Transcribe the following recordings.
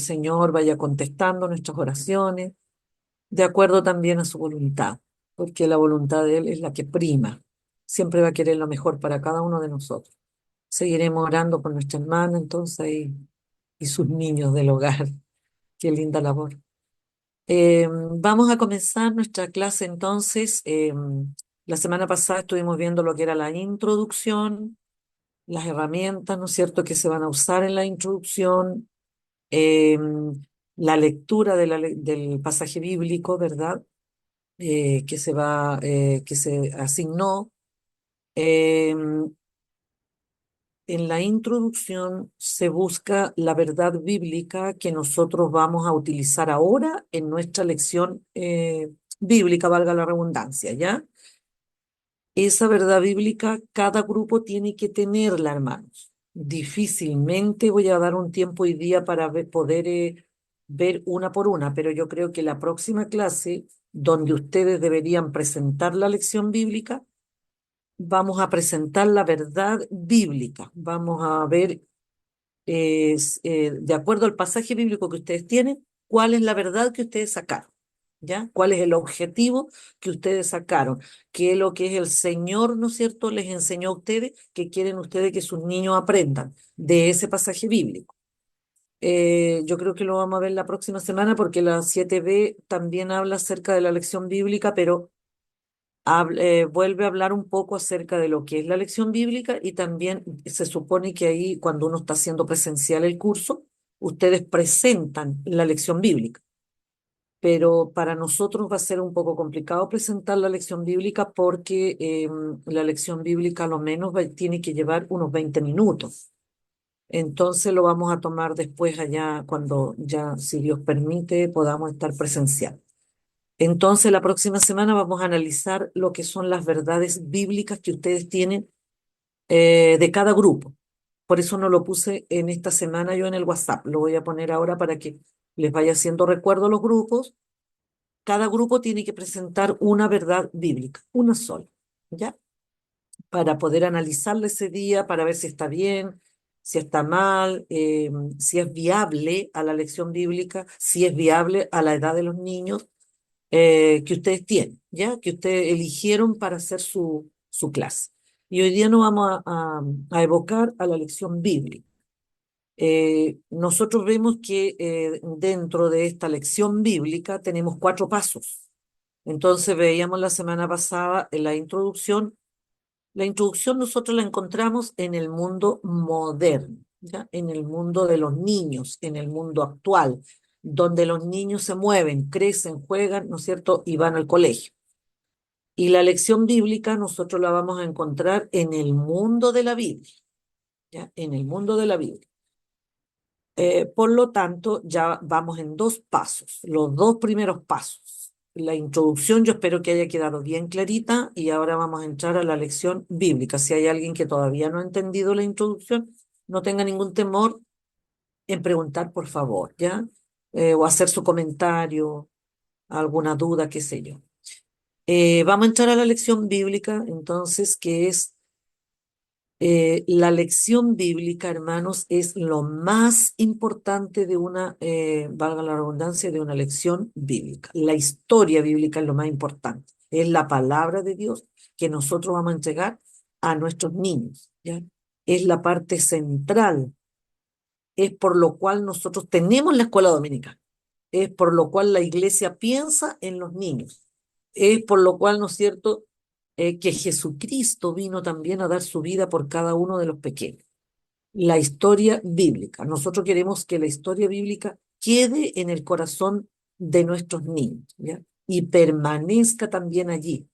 Señor vaya contestando nuestras oraciones, de acuerdo también a su voluntad, porque la voluntad de Él es la que prima. Siempre va a querer lo mejor para cada uno de nosotros. Seguiremos orando por nuestra hermana entonces y sus niños del hogar. Qué linda labor. Vamos a comenzar nuestra clase entonces. La semana pasada estuvimos viendo lo que era la introducción, las herramientas, ¿no es cierto?, que se van a usar en la introducción, la lectura del pasaje bíblico, ¿verdad? Que se asignó. Em, en la introducción se busca la verdad bíblica que nosotros vamos a utilizar ahora en nuestra lección bíblica, valga la redundancia, ¿ya? Esa verdad bíblica, cada grupo tiene que tenerla, hermanos. Difícilmente voy a dar un tiempo hoy día para poder ver una por una, pero yo creo que la próxima clase, donde ustedes deberían presentar la lección bíblica, vamos a presentar la verdad bíblica. Vamos a ver, de acuerdo al pasaje bíblico que ustedes tienen, cuál es la verdad que ustedes sacaron. ¿Ya? ¿Cuál es el objetivo que ustedes sacaron? ¿Qué es lo que es el Señor, ¿no es cierto?, les enseñó a ustedes, que quieren ustedes que sus niños aprendan de ese pasaje bíblico. Yo creo que lo vamos a ver la próxima semana porque la 7b también habla acerca de la lección bíblica, pero vuelve a hablar un poco acerca de lo que es la lección bíblica y también se supone que ahí, cuando uno está haciendo presencial el curso, ustedes presentan la lección bíblica, pero para nosotros va a ser un poco complicado presentar la lección bíblica porque la lección bíblica a lo menos tiene que llevar unos 20 minutos. Entonces lo vamos a tomar después allá cuando ya, si Dios permite, podamos estar presencial. Entonces la próxima semana vamos a analizar lo que son las verdades bíblicas que ustedes tienen de cada grupo. Por eso no lo puse en esta semana yo en el WhatsApp. Lo voy a poner ahora para que les vaya haciendo recuerdo a los grupos. Cada grupo tiene que presentar una verdad bíblica, una sola, ¿ya? Para poder analizarla ese día, para ver si está bien, si está mal, si es viable a la lección bíblica, si es viable a la edad de los niños que ustedes tienen, ¿ya? Que ustedes eligieron para hacer su clase. Y hoy día nos vamos a evocar a la lección bíblica. Nosotros vemos que dentro de esta lección bíblica tenemos 4 pasos. Entonces veíamos la semana pasada en la introducción. La introducción nosotros la encontramos en el mundo moderno, ¿ya? En el mundo de los niños, en el mundo actual, donde los niños se mueven, crecen, juegan, ¿no es cierto?, y van al colegio. Y la lección bíblica nosotros la vamos a encontrar en el mundo de la Biblia, ¿ya? En el mundo de la Biblia. Por lo tanto, ya vamos en 2 pasos, los 2 primeros pasos. La introducción yo espero que haya quedado bien clarita y ahora vamos a entrar a la lección bíblica. Si hay alguien que todavía no ha entendido la introducción, no tenga ningún temor en preguntar, por favor, ¿ya? O hacer su comentario, alguna duda, qué sé yo. Vamos a entrar a la lección bíblica, entonces, que es la lección bíblica, hermanos, es lo más importante de una, valga la redundancia, de una lección bíblica. La historia bíblica es lo más importante. Es la palabra de Dios que nosotros vamos a entregar a nuestros niños, ¿ya? Es la parte central. Es por lo cual nosotros tenemos la escuela dominical. Es por lo cual la iglesia piensa en los niños. Es por lo cual, ¿no es cierto?, que Jesucristo vino también a dar su vida por cada uno de los pequeños. La historia bíblica. Nosotros queremos que la historia bíblica quede en el corazón de nuestros niños, ¿ya? Y permanezca también allí.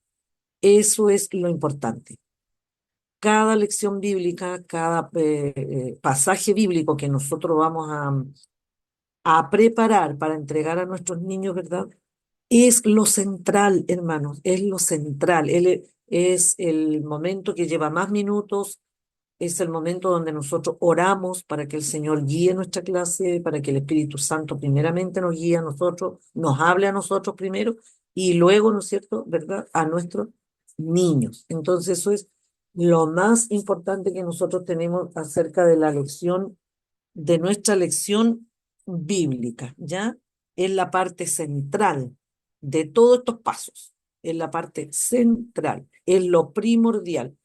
Eso es lo importante. Cada lección bíblica, cada pasaje bíblico que nosotros vamos a preparar para entregar a nuestros niños, ¿verdad? Es lo central, hermanos, es lo central. Es el momento que lleva más minutos, es el momento donde nosotros oramos para que el Señor guíe nuestra clase, para que el Espíritu Santo primeramente nos guíe a nosotros, nos hable a nosotros primero y luego, ¿no es cierto?, ¿verdad?, a nuestros niños. Entonces eso es lo más importante que nosotros tenemos acerca de la lección, de nuestra lección bíblica, ¿ya? Es la parte central de todos estos pasos, es la parte central, es lo primordial.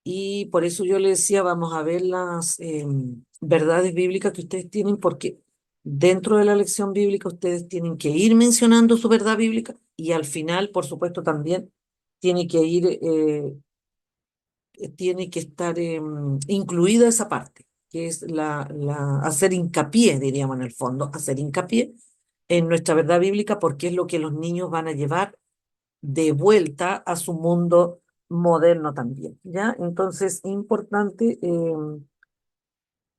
Y por eso yo le decía, vamos a ver las verdades bíblicas que ustedes tienen, porque dentro de la lección bíblica ustedes tienen que ir mencionando su verdad bíblica y al final, por supuesto, también tiene que ir, tiene que estar incluida esa parte, que es hacer hincapié, diríamos en el fondo, hacer hincapié en nuestra verdad bíblica, porque es lo que los niños van a llevar de vuelta a su mundo moderno también, ¿ya? Entonces, importante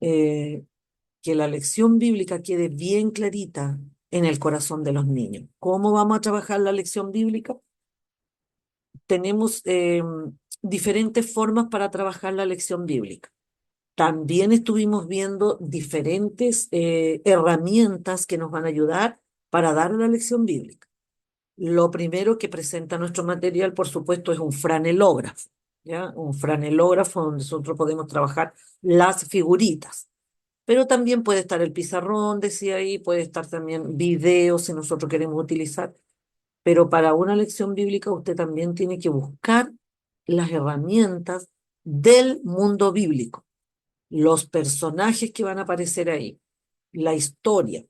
eh, que la lección bíblica quede bien clarita en el corazón de los niños. ¿Cómo vamos a trabajar la lección bíblica? Tenemos diferentes formas para trabajar la lección bíblica. También estuvimos viendo diferentes herramientas que nos van a ayudar para dar la lección bíblica. Lo primero que presenta nuestro material, por supuesto, es un franelógrafo, ¿ya? Un franelógrafo donde nosotros podemos trabajar las figuritas. Pero también puede estar el pizarrón, decía ahí, puede estar también videos si nosotros queremos utilizar. Pero para una lección bíblica usted también tiene que buscar las herramientas del mundo bíblico, los personajes que van a aparecer ahí, la historia.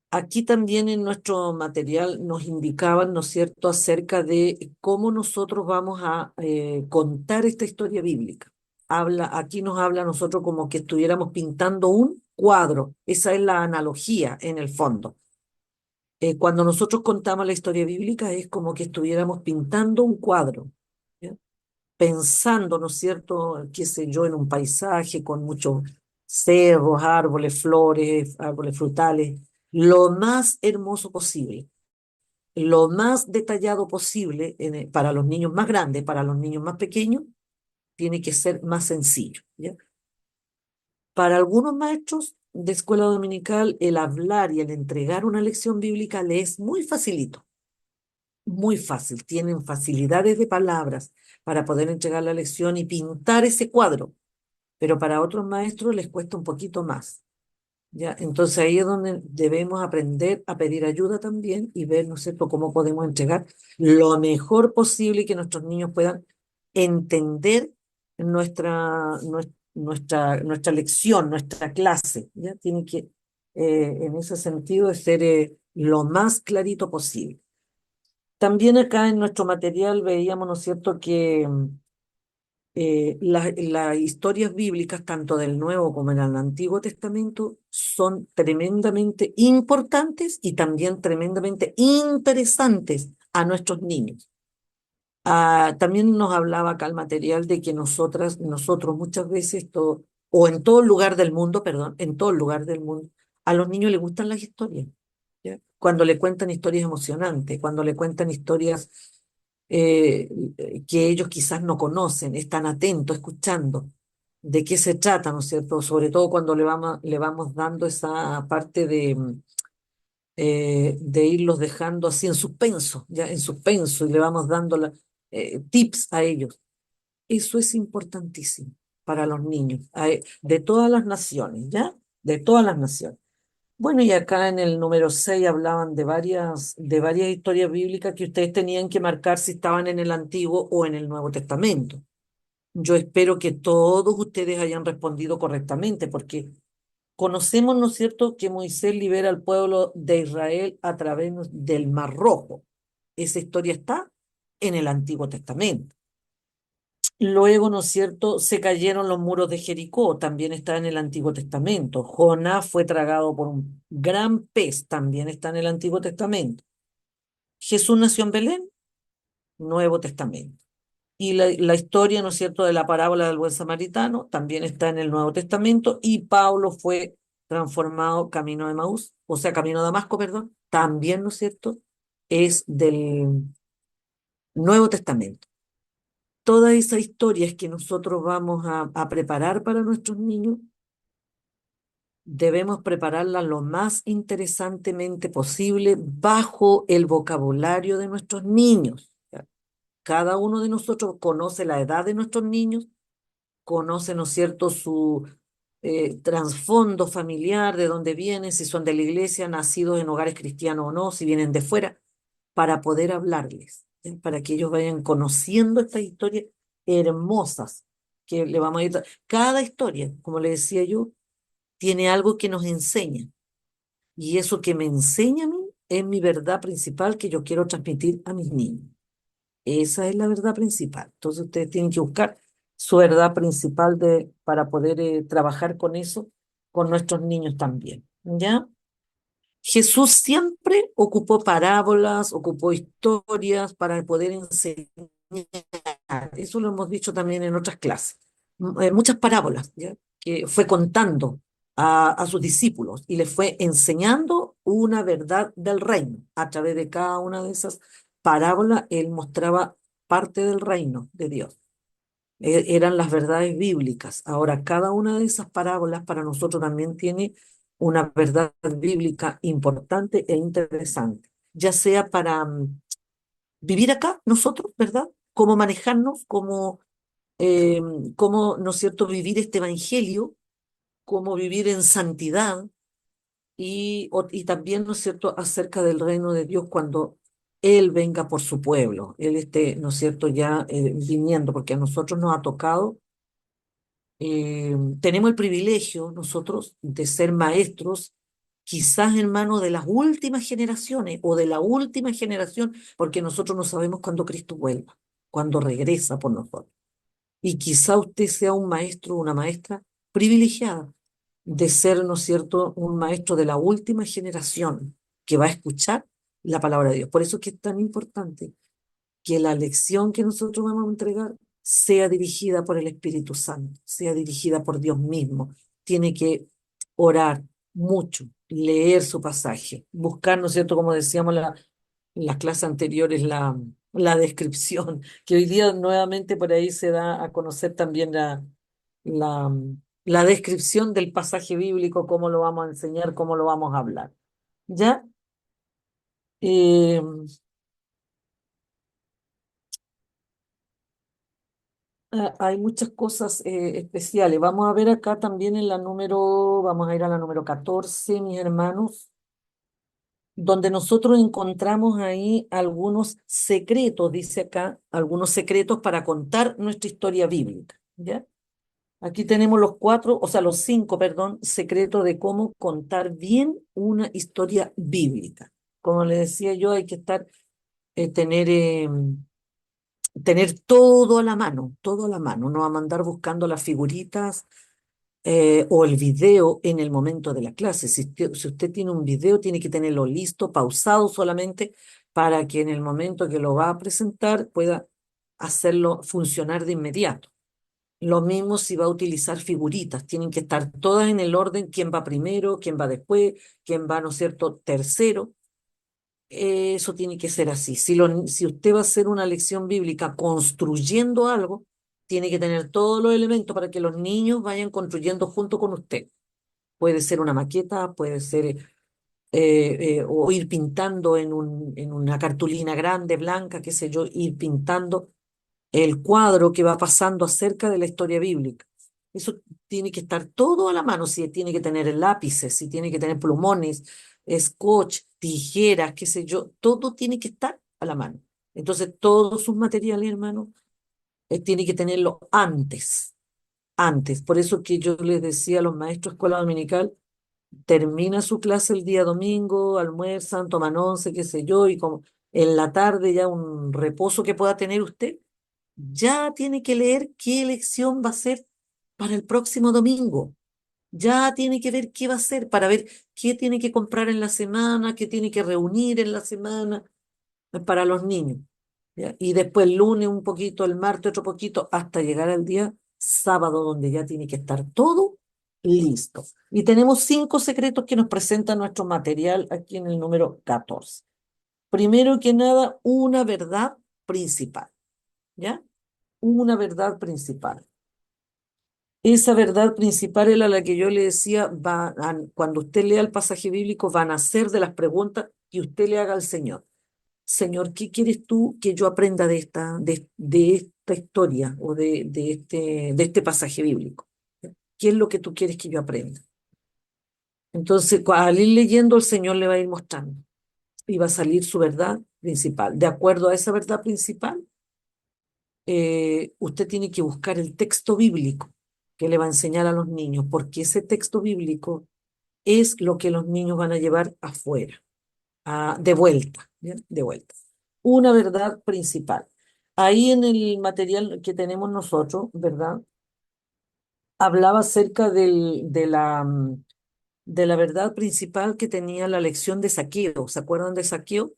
Aquí también en nuestro material nos indicaban, ¿no es cierto?, acerca de cómo nosotros vamos a contar esta historia bíblica. Aquí nos habla a nosotros como que estuviéramos pintando un cuadro. Esa es la analogía en el fondo. Cuando nosotros contamos la historia bíblica es como que estuviéramos pintando un cuadro, ¿ya? Pensando, ¿no es cierto?, qué sé yo, en un paisaje con muchos cerros, árboles, flores, árboles frutales, lo más hermoso posible, lo más detallado posible para los niños más grandes, para los niños más pequeños, tiene que ser más sencillo, ¿ya? Para algunos maestros de escuela dominical, el hablar y el entregar una lección bíblica les es muy facilito, muy fácil. Tienen facilidades de palabras para poder entregar la lección y pintar ese cuadro, pero para otros maestros les cuesta un poquito más. ¿Ya? Entonces ahí es donde debemos aprender a pedir ayuda también y ver, ¿no es cierto?, cómo podemos entregar lo mejor posible y que nuestros niños puedan entender nuestra lección, nuestra clase. ¿Ya? Tiene que, en ese sentido, de ser lo más clarito posible. También acá en nuestro material veíamos, ¿no es cierto?, que las historias bíblicas, tanto del Nuevo como del Antiguo Testamento, son tremendamente importantes y también tremendamente interesantes a nuestros niños. También nos hablaba acá el material de que nosotros muchas veces, o en todo lugar del mundo, perdón, en todo lugar del mundo, a los niños les gustan las historias, ¿ya? Cuando le cuentan historias emocionantes, cuando le cuentan historias eh, que ellos quizás no conocen, están atentos, escuchando de qué se trata, ¿no es cierto? Sobre todo cuando le vamos dando esa parte de irlos dejando así en suspenso, ya en suspenso, y le vamos dando tips a ellos. Eso es importantísimo para los niños, de todas las naciones, ¿ya? De todas las naciones. Bueno, y acá en el número 6 hablaban de varias historias bíblicas que ustedes tenían que marcar si estaban en el Antiguo o en el Nuevo Testamento. Yo espero que todos ustedes hayan respondido correctamente, porque conocemos, ¿no es cierto?, que Moisés libera al pueblo de Israel a través del Mar Rojo. Esa historia está en el Antiguo Testamento. Luego, ¿no es cierto?, se cayeron los muros de Jericó, también está en el Antiguo Testamento. Jonás fue tragado por un gran pez, también está en el Antiguo Testamento. Jesús nació en Belén, Nuevo Testamento. Y la historia, ¿no es cierto?, de la parábola del buen samaritano también está en el Nuevo Testamento. Y Pablo fue transformado camino de Maús, o sea, camino de Damasco, perdón, también, ¿no es cierto?, es del Nuevo Testamento. Todas esas historias que nosotros vamos a preparar para nuestros niños, debemos prepararlas lo más interesantemente posible bajo el vocabulario de nuestros niños. ¿Ya? Cada uno de nosotros conoce la edad de nuestros niños, conoce, ¿no es cierto?, trasfondo familiar, de dónde vienen, si son de la iglesia, nacidos en hogares cristianos o no, si vienen de fuera, para poder hablarles, para que ellos vayan conociendo estas historias hermosas que le vamos a ir. Cada historia, como le decía yo, tiene algo que nos enseña. Y eso que me enseña a mí es mi verdad principal que yo quiero transmitir a mis niños. Esa es la verdad principal. Entonces ustedes tienen que buscar su verdad principal para poder trabajar con eso, con nuestros niños también. ¿Ya? Jesús siempre ocupó parábolas, ocupó historias para poder enseñar. Eso lo hemos dicho también en otras clases. Muchas parábolas, ¿ya? Que fue contando a sus discípulos y les fue enseñando una verdad del reino. A través de cada una de esas parábolas, él mostraba parte del reino de Dios. Eran las verdades bíblicas. Ahora, cada una de esas parábolas para nosotros también tiene una verdad bíblica importante e interesante, ya sea para vivir acá nosotros, ¿verdad? Cómo manejarnos, eh, cómo, ¿no es cierto?, vivir este evangelio, cómo vivir en santidad y también, ¿no es cierto?, acerca del reino de Dios cuando Él venga por su pueblo, Él esté, ¿no es cierto?, ya viniendo, porque a nosotros nos ha tocado, tenemos el privilegio nosotros de ser maestros, quizás en manos de las últimas generaciones o de la última generación, porque nosotros no sabemos cuándo Cristo vuelva, cuándo regresa por nosotros. Y quizá usted sea un maestro o una maestra privilegiada de ser, ¿no es cierto?, un maestro de la última generación que va a escuchar la palabra de Dios. Por eso es que es tan importante que la lección que nosotros vamos a entregar sea dirigida por el Espíritu Santo, sea dirigida por Dios mismo. Tiene que orar mucho, leer su pasaje, buscar, ¿no es cierto?, como decíamos en las clases anteriores, la descripción, que hoy día nuevamente por ahí se da a conocer también la, la descripción del pasaje bíblico, cómo lo vamos a enseñar, cómo lo vamos a hablar. ¿Ya? Eh, hay muchas cosas especiales. Vamos a ver acá también en la número, vamos a ir a la número 14 mis hermanos, donde nosotros encontramos ahí algunos secretos, dice acá, algunos secretos para contar nuestra historia bíblica, ¿ya? Aquí tenemos los cuatro, o sea, los cinco, perdón, secretos de cómo contar bien una historia bíblica. Como le decía yo, hay que tener todo a la mano, no a mandar buscando las figuritas o el video en el momento de la clase. Si usted tiene un video, tiene que tenerlo listo, pausado solamente, para que en el momento que lo va a presentar pueda hacerlo funcionar de inmediato. Lo mismo si va a utilizar figuritas, tienen que estar todas en el orden, quién va primero, quién va después, quién va, ¿no es cierto?, tercero. Eso tiene que ser así. Si usted va a hacer una lección bíblica construyendo algo, tiene que tener todos los elementos para que los niños vayan construyendo junto con usted. Puede ser una maqueta, puede ser o ir pintando en una cartulina grande, blanca, qué sé yo, ir pintando el cuadro que va pasando acerca de la historia bíblica. Eso tiene que estar todo a la mano, si tiene que tener lápices, si tiene que tener plumones, scotch, tijeras, qué sé yo, todo tiene que estar a la mano. Entonces, todos sus materiales, hermano, tiene que tenerlo antes. Por eso que yo les decía a los maestros de escuela dominical, termina su clase el día domingo, almuerzan, toman once, qué sé yo, y como en la tarde ya un reposo que pueda tener usted, ya tiene que leer qué lección va a ser para el próximo domingo. Ya tiene que ver qué va a hacer para ver qué tiene que comprar en la semana, qué tiene que reunir en la semana para los niños. ¿Ya? Y después el lunes un poquito, el martes otro poquito, hasta llegar al día sábado donde ya tiene que estar todo listo. Y tenemos 5 secretos que nos presenta nuestro material aquí en el número 14. Primero que nada, una verdad principal. ¿Ya? Una verdad principal. Esa verdad principal era la que yo le decía, cuando usted lea el pasaje bíblico, van a ser de las preguntas que usted le haga al Señor. Señor, ¿qué quieres tú que yo aprenda de esta historia o de este pasaje bíblico? ¿Qué es lo que tú quieres que yo aprenda? Entonces, al ir leyendo, el Señor le va a ir mostrando y va a salir su verdad principal. De acuerdo a esa verdad principal, usted tiene que buscar el texto bíblico que le va a enseñar a los niños, porque ese texto bíblico es lo que los niños van a llevar afuera, de vuelta, ¿bien? De vuelta. Una verdad principal. Ahí en el material que tenemos nosotros, ¿verdad? Hablaba acerca de la verdad principal que tenía la lección de Zaqueo. ¿Se acuerdan de Zaqueo?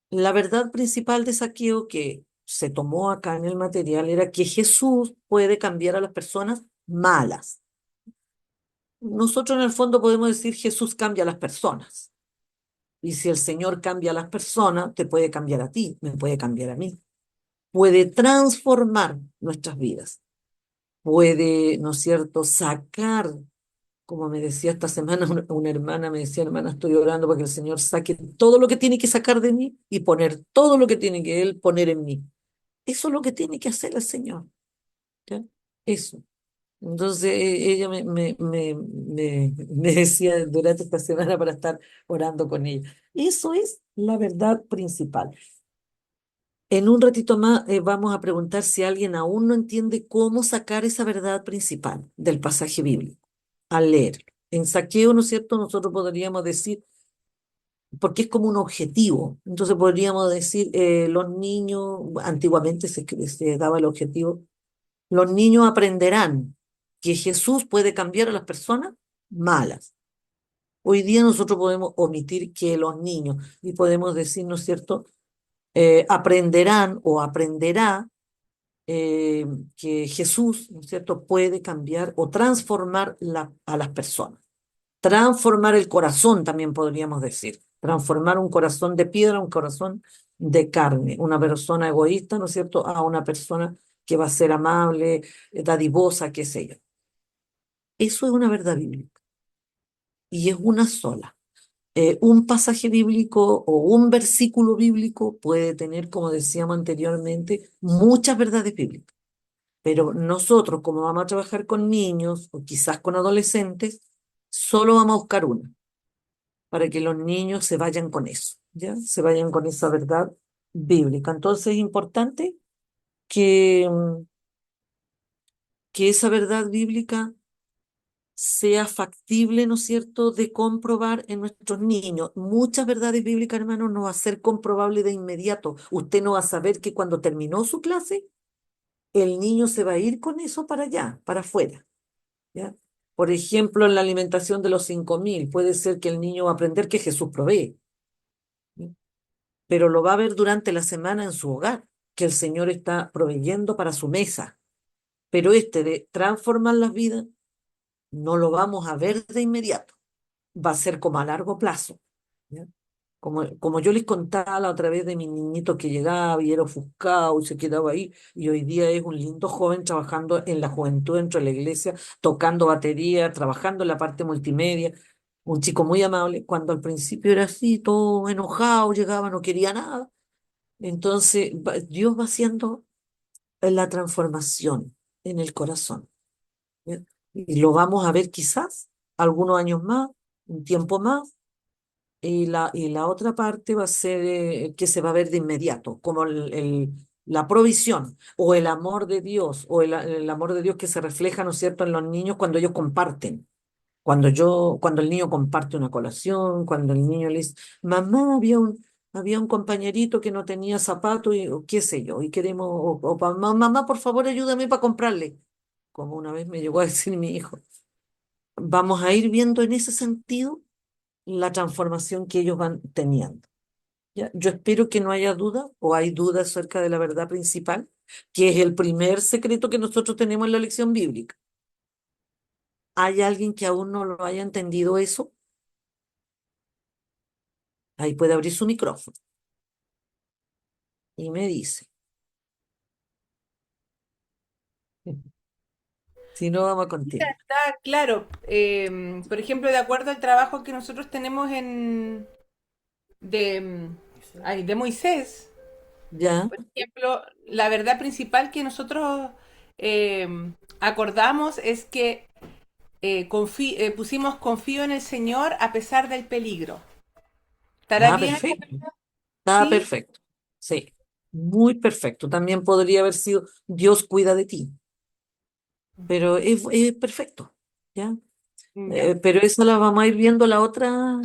La verdad principal de Zaqueo que se tomó acá en el material era que Jesús puede cambiar a las personas malas. Nosotros en el fondo podemos decir Jesús cambia a las personas. Y si el Señor cambia a las personas, te puede cambiar a ti, me puede cambiar a mí. Puede transformar nuestras vidas. Puede, ¿no es cierto?, sacar, como me decía esta semana una hermana, me decía, hermana, estoy orando para que el Señor saque todo lo que tiene que sacar de mí y poner todo lo que tiene que Él poner en mí. Eso es lo que tiene que hacer el Señor. ¿Ya? Eso. Entonces ella me decía durante esta semana para estar orando con ella. Eso es la verdad principal. En un ratito más vamos a preguntar si alguien aún no entiende cómo sacar esa verdad principal del pasaje bíblico al leer. En Saqueo, ¿no es cierto? Nosotros podríamos decir, porque es como un objetivo, entonces podríamos decir, los niños, antiguamente se daba el objetivo, los niños aprenderán que Jesús puede cambiar a las personas malas. Hoy día nosotros podemos omitir que los niños, y podemos decir, ¿no es cierto?, aprenderán o aprenderá eh, que Jesús, ¿no es cierto?, puede cambiar o transformar a las personas. Transformar el corazón, también podríamos decir. Transformar un corazón de piedra a un corazón de carne. Una persona egoísta, ¿no es cierto?, a una persona que va a ser amable, dadivosa, qué sé yo. Eso es una verdad bíblica y es una sola. Un pasaje bíblico o un versículo bíblico puede tener, como decíamos anteriormente, muchas verdades bíblicas. Pero nosotros, como vamos a trabajar con niños o quizás con adolescentes, solo vamos a buscar una, para que los niños se vayan con eso, ¿ya? Se vayan con esa verdad bíblica. Entonces es importante que, que esa verdad bíblica sea factible, ¿no es cierto?, de comprobar en nuestros niños. Muchas verdades bíblicas, hermanos, no va a ser comprobable de inmediato. Usted no va a saber que cuando terminó su clase, el niño se va a ir con eso para allá, para afuera. ¿Ya? Por ejemplo, en la alimentación de los 5.000, puede ser que el niño va a aprender que Jesús provee, ¿sí? Pero lo va a ver durante la semana en su hogar, que el Señor está proveyendo para su mesa. Pero este de transformar las vidas, no lo vamos a ver de inmediato. Va a ser como a largo plazo. ¿Ya? Como yo les contaba la otra vez de mi niñito que llegaba y era ofuscado y se quedaba ahí, y hoy día es un lindo joven trabajando en la juventud dentro de la iglesia, tocando batería, trabajando en la parte multimedia, un chico muy amable, cuando al principio era así, todo enojado, llegaba, no quería nada. Entonces, Dios va haciendo la transformación en el corazón. ¿Ya? Y lo vamos a ver quizás algunos años más, un tiempo más y la otra parte va a ser que se va a ver de inmediato, como la provisión o el amor de Dios, o el amor de Dios que se refleja, ¿no es cierto?, en los niños cuando ellos comparten. Cuando el niño comparte una colación, cuando el niño le dice, mamá, había un compañerito que no tenía zapato y o qué sé yo, y queremos, mamá, por favor, ayúdame para comprarle. Como una vez me llegó a decir mi hijo. Vamos a ir viendo en ese sentido la transformación que ellos van teniendo. ¿Ya? Yo espero que no haya duda o hay dudas acerca de la verdad principal, que es el primer secreto que nosotros tenemos en la lección bíblica. ¿Hay alguien que aún no lo haya entendido eso? Ahí puede abrir su micrófono y me dice. Si no, vamos a Mira, continuar. está claro. Por ejemplo, de acuerdo al trabajo que nosotros tenemos de, de Moisés, ¿Ya? por ejemplo, la verdad principal que nosotros acordamos es que pusimos confío en el Señor a pesar del peligro. ¿Estará bien? Perfecto. Está ¿Sí? perfecto. Sí, muy perfecto. También podría haber sido Dios cuida de ti, pero es perfecto, ¿ya? Ya. Pero eso la vamos a ir viendo la otra,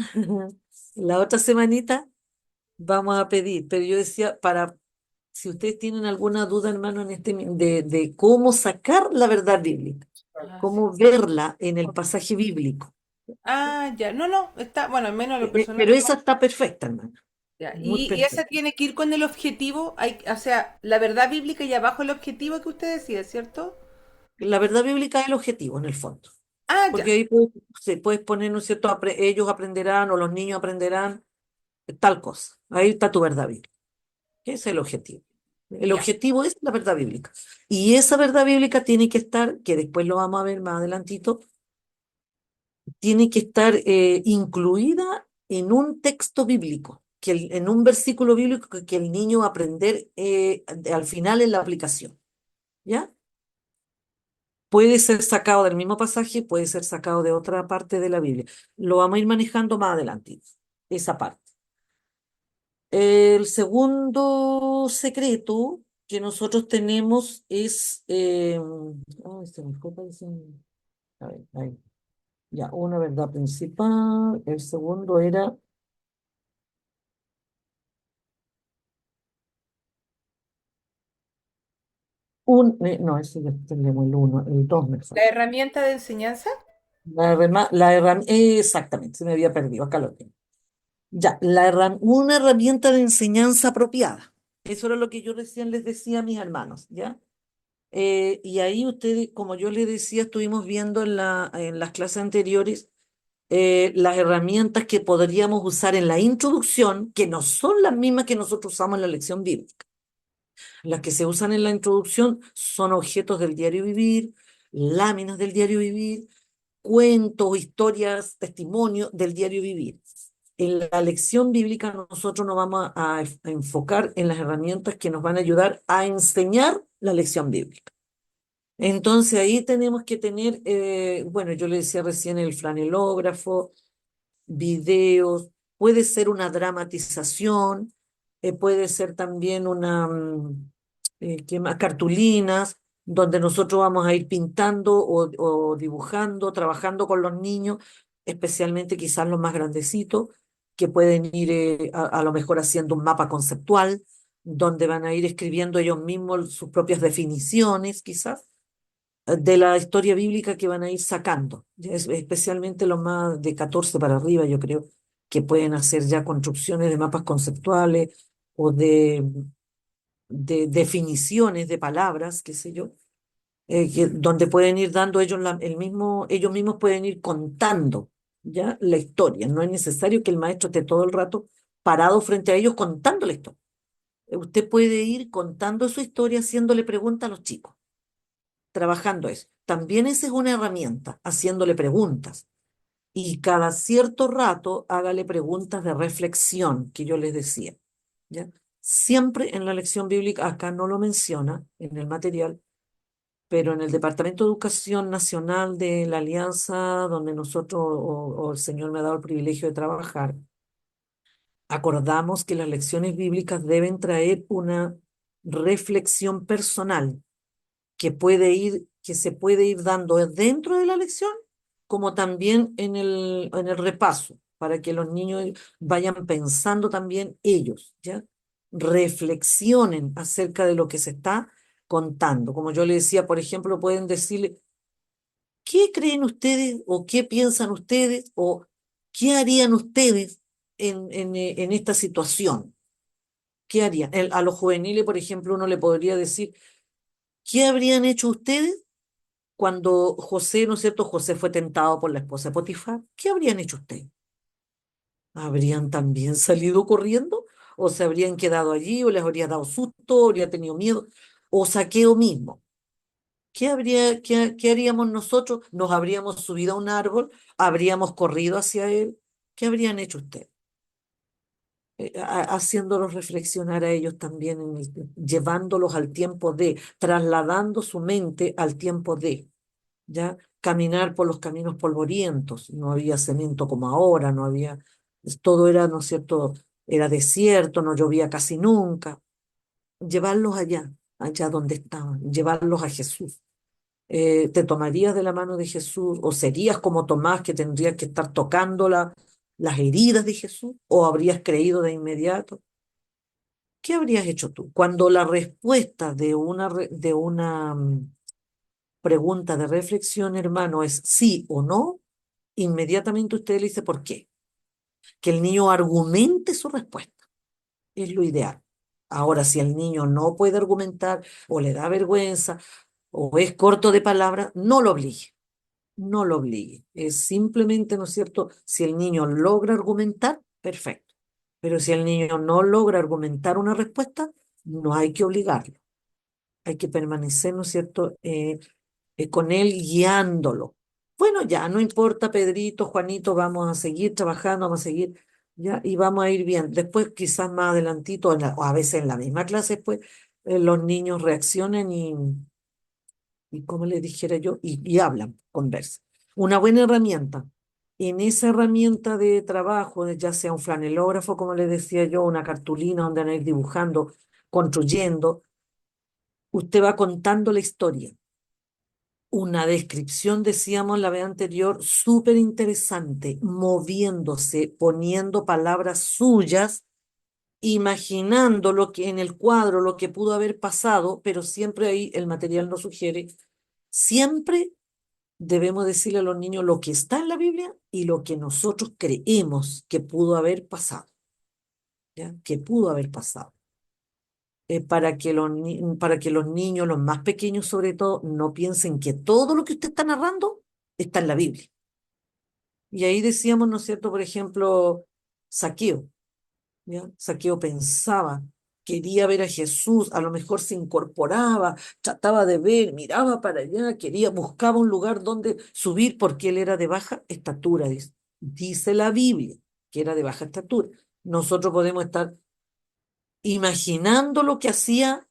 la otra semanita, vamos a pedir. Pero yo decía, si ustedes tienen alguna duda, hermano, de cómo sacar la verdad bíblica, Ah, sí. cómo verla en el pasaje bíblico. Ah, ya. No, no, está, bueno, al menos lo personal. Pero esa está perfecta, hermano, Ya. muy Y esa perfecta. tiene que ir con el objetivo, o sea, la verdad bíblica y abajo el objetivo que usted decía, ¿cierto? La verdad bíblica es el objetivo, en el fondo. Ah, Porque ya. ahí se puedes poner, ¿no es cierto? Ellos aprenderán o los niños aprenderán tal cosa. Ahí está tu verdad bíblica. Ese es el objetivo. El Ya. objetivo es la verdad bíblica. Y esa verdad bíblica tiene que estar, que después lo vamos a ver más adelantito, tiene que estar incluida en un texto bíblico, en un versículo bíblico que el niño va a aprender al final en la aplicación. ¿Ya? Puede ser sacado del mismo pasaje, puede ser sacado de otra parte de la Biblia. Lo vamos a ir manejando más adelante, esa parte. El segundo secreto que nosotros tenemos es, ay, se me fue, a ver, ahí. Ya, una verdad principal. El segundo era no, ese ya tenemos el uno, el dos me La falta. herramienta de enseñanza. La herramienta, exactamente, se me había perdido, acá lo tengo. Ya, una herramienta de enseñanza apropiada. Eso era lo que yo recién les decía a mis hermanos, ¿ya? Y ahí ustedes, como yo les decía, estuvimos viendo en las clases anteriores las herramientas que podríamos usar en la introducción, que no son las mismas que nosotros usamos en la lección bíblica. Las que se usan en la introducción son objetos del diario vivir, láminas del diario vivir, cuentos, historias, testimonios del diario vivir. En la lección bíblica nosotros nos vamos a enfocar en las herramientas que nos van a ayudar a enseñar la lección bíblica. Entonces ahí tenemos que tener, bueno, yo le decía recién el flanelógrafo, videos, puede ser una dramatización, puede ser también ¿qué más? Cartulinas, donde nosotros vamos a ir pintando o dibujando, trabajando con los niños, especialmente quizás los más grandecitos, que pueden ir a lo mejor haciendo un mapa conceptual, donde van a ir escribiendo ellos mismos sus propias definiciones, quizás de la historia bíblica que van a ir sacando, especialmente los más de 14 para arriba, yo creo, que pueden hacer ya construcciones de mapas conceptuales o de definiciones de palabras, qué sé yo, donde pueden ir dando ellos ellos mismos pueden ir contando ya la historia. No es necesario que el maestro esté todo el rato parado frente a ellos contando la historia. Usted puede ir contando su historia, haciéndole preguntas a los chicos trabajando eso. También esa es una herramienta, haciéndole preguntas. Y cada cierto rato hágale preguntas de reflexión, que yo les decía. ¿Ya? Siempre en la lección bíblica, acá no lo menciona en el material, pero en el Departamento de Educación Nacional de la Alianza, donde nosotros o el Señor me ha dado el privilegio de trabajar, acordamos que las lecciones bíblicas deben traer una reflexión personal que se puede ir dando dentro de la lección, como también en el repaso, para que los niños vayan pensando también ellos, ¿ya? Reflexionen acerca de lo que se está contando. Como yo le decía, por ejemplo, pueden decirle, ¿qué creen ustedes o qué piensan ustedes o qué harían ustedes en esta situación? ¿Qué harían? A los juveniles, por ejemplo, uno le podría decir, ¿qué habrían hecho ustedes cuando José, ¿no es cierto? José fue tentado por la esposa de Potifar? ¿Qué habrían hecho ustedes? ¿Habrían también salido corriendo? ¿O se habrían quedado allí? ¿O les habría dado susto? ¿O habría tenido miedo? ¿O saqueo mismo? ¿Qué haríamos nosotros? ¿Nos habríamos subido a un árbol? ¿Habríamos corrido hacia él? ¿Qué habrían hecho ustedes? Haciéndolos reflexionar a ellos también, llevándolos al tiempo de, trasladando su mente al tiempo de. ¿ya? Caminar por los caminos polvorientos, no había cemento como ahora, no había, todo era, ¿no es cierto? Era desierto, no llovía casi nunca. Llevarlos allá, allá donde estaban, llevarlos a Jesús. ¿Te tomarías de la mano de Jesús o serías como Tomás que tendrías que estar tocando las heridas de Jesús o habrías creído de inmediato? ¿Qué habrías hecho tú? Cuando la respuesta de una pregunta de reflexión, hermano, es sí o no, inmediatamente usted le dice por qué. Que el niño argumente su respuesta, es lo ideal. Ahora, si el niño no puede argumentar o le da vergüenza o es corto de palabras, no lo obligue, no lo obligue. Es simplemente, ¿no es cierto? Si el niño logra argumentar, perfecto. Pero si el niño no logra argumentar una respuesta, no hay que obligarlo. Hay que permanecer, ¿no es cierto? Con él guiándolo. Bueno, ya, no importa, Pedrito, Juanito, vamos a seguir trabajando, vamos a seguir, ya, y vamos a ir bien. Después, quizás más adelantito, o a veces en la misma clase, pues, los niños reaccionen y como les dijera yo, y hablan, conversan. Una buena herramienta. En esa herramienta de trabajo, ya sea un flanelógrafo, como les decía yo, una cartulina donde van a ir dibujando, construyendo, usted va contando la historia. Una descripción, decíamos la vez anterior, súper interesante, moviéndose, poniendo palabras suyas, imaginando lo que en el cuadro, lo que pudo haber pasado, pero siempre ahí el material nos sugiere, siempre debemos decirle a los niños lo que está en la Biblia y lo que nosotros creemos que pudo haber pasado, ¿ya? Que pudo haber pasado. Para que los niños, los más pequeños sobre todo, no piensen que todo lo que usted está narrando está en la Biblia. Y ahí decíamos, ¿no es cierto? Por ejemplo, Saqueo, ¿ya? Saqueo pensaba, quería ver a Jesús, a lo mejor se incorporaba, trataba de ver, miraba para allá, buscaba un lugar donde subir porque él era de baja estatura, dice la Biblia, que era de baja estatura. Nosotros podemos estar imaginando lo que hacía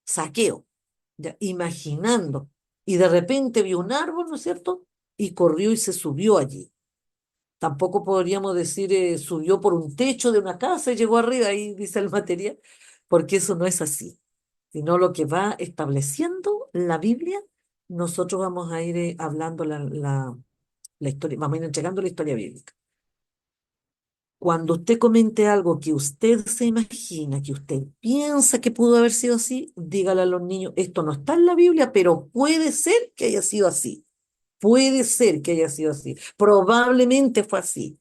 Saqueo, ya, imaginando, y de repente vio un árbol, ¿no es cierto? Y corrió y se subió allí. Tampoco podríamos decir subió por un techo de una casa y llegó arriba, ahí dice el material, porque eso no es así, sino lo que va estableciendo la Biblia, nosotros vamos a ir hablando la historia, vamos a ir entregando la historia bíblica. Cuando usted comente algo que usted se imagina, que usted piensa que pudo haber sido así, dígale a los niños, esto no está en la Biblia, pero puede ser que haya sido así. Puede ser que haya sido así. Probablemente fue así.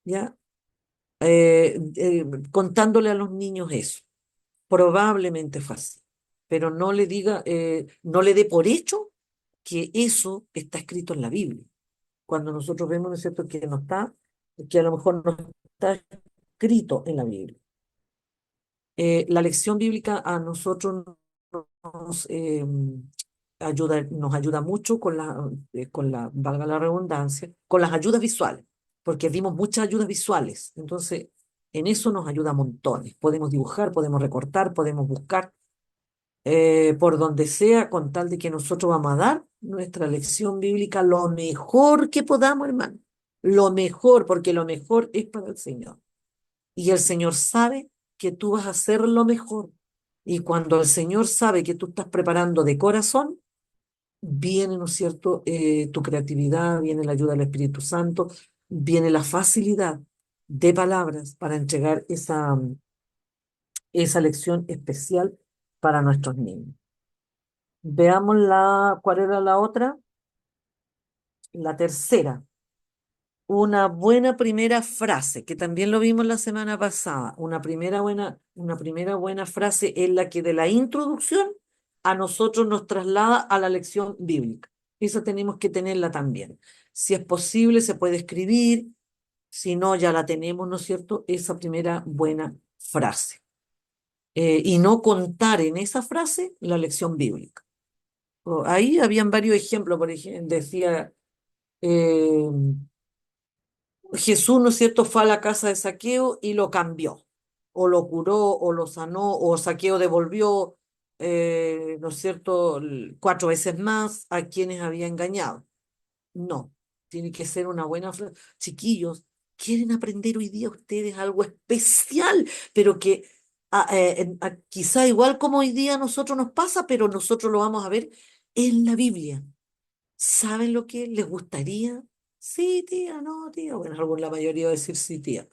¿Ya? Contándole a los niños eso. Probablemente fue así. Pero no le diga, no le dé por hecho que eso está escrito en la Biblia. Cuando nosotros vemos, ¿no es cierto?, que no está, que a lo mejor no está escrito en la Biblia. La lección bíblica a nosotros nos, nos ayuda mucho valga la redundancia, con las ayudas visuales, porque vimos muchas ayudas visuales. Entonces, en eso nos ayuda montones. Podemos dibujar, podemos recortar, podemos buscar por donde sea, con tal de que nosotros vamos a dar nuestra lección bíblica lo mejor que podamos, hermano. Lo mejor, porque lo mejor es para el Señor. Y el Señor sabe que tú vas a hacer lo mejor. Y cuando el Señor sabe que tú estás preparando de corazón, viene, ¿no es cierto?, tu creatividad, viene la ayuda del Espíritu Santo, viene la facilidad de palabras para entregar esa lección especial para nuestros niños. Veamos ¿cuál era la otra? La tercera. Una buena primera frase, que también lo vimos la semana pasada. Una primera buena frase es la que de la introducción a nosotros nos traslada a la lección bíblica. Esa tenemos que tenerla también. Si es posible, se puede escribir. Si no, ya la tenemos, ¿no es cierto? Esa primera buena frase. Y no contar en esa frase la lección bíblica. Ahí habían varios ejemplos, por ejemplo, decía... eh, Jesús, ¿no es cierto?, fue a la casa de Saqueo y lo cambió, o lo curó, o lo sanó, o Saqueo devolvió, ¿no es cierto?, cuatro veces más a quienes había engañado. No, tiene que ser una buena frase. Chiquillos, ¿quieren aprender hoy día ustedes algo especial? Pero que quizá igual como hoy día a nosotros nos pasa, pero nosotros lo vamos a ver en la Biblia. ¿Saben lo que les gustaría? Sí, tía, no, tía. Bueno, la mayoría va a decir sí, tía.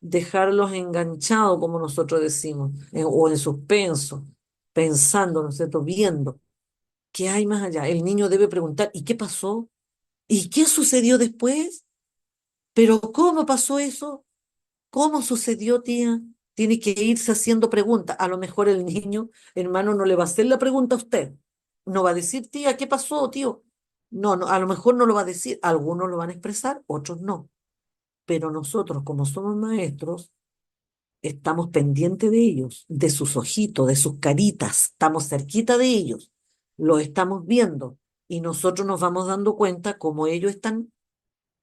Dejarlos enganchados, como nosotros decimos, o en suspenso, pensando, ¿no es cierto?, viendo qué hay más allá. El niño debe preguntar, ¿y qué pasó? ¿Y qué sucedió después? ¿Pero cómo pasó eso? ¿Cómo sucedió, tía? Tiene que irse haciendo preguntas. A lo mejor el niño, hermano, no le va a hacer la pregunta a usted. No va a decir, tía, ¿qué pasó, tío? No, no, a lo mejor no lo va a decir. Algunos lo van a expresar, otros no. Pero nosotros, como somos maestros, estamos pendientes de ellos, de sus ojitos, de sus caritas. Estamos cerquita de ellos. Los estamos viendo. Y nosotros nos vamos dando cuenta cómo ellos están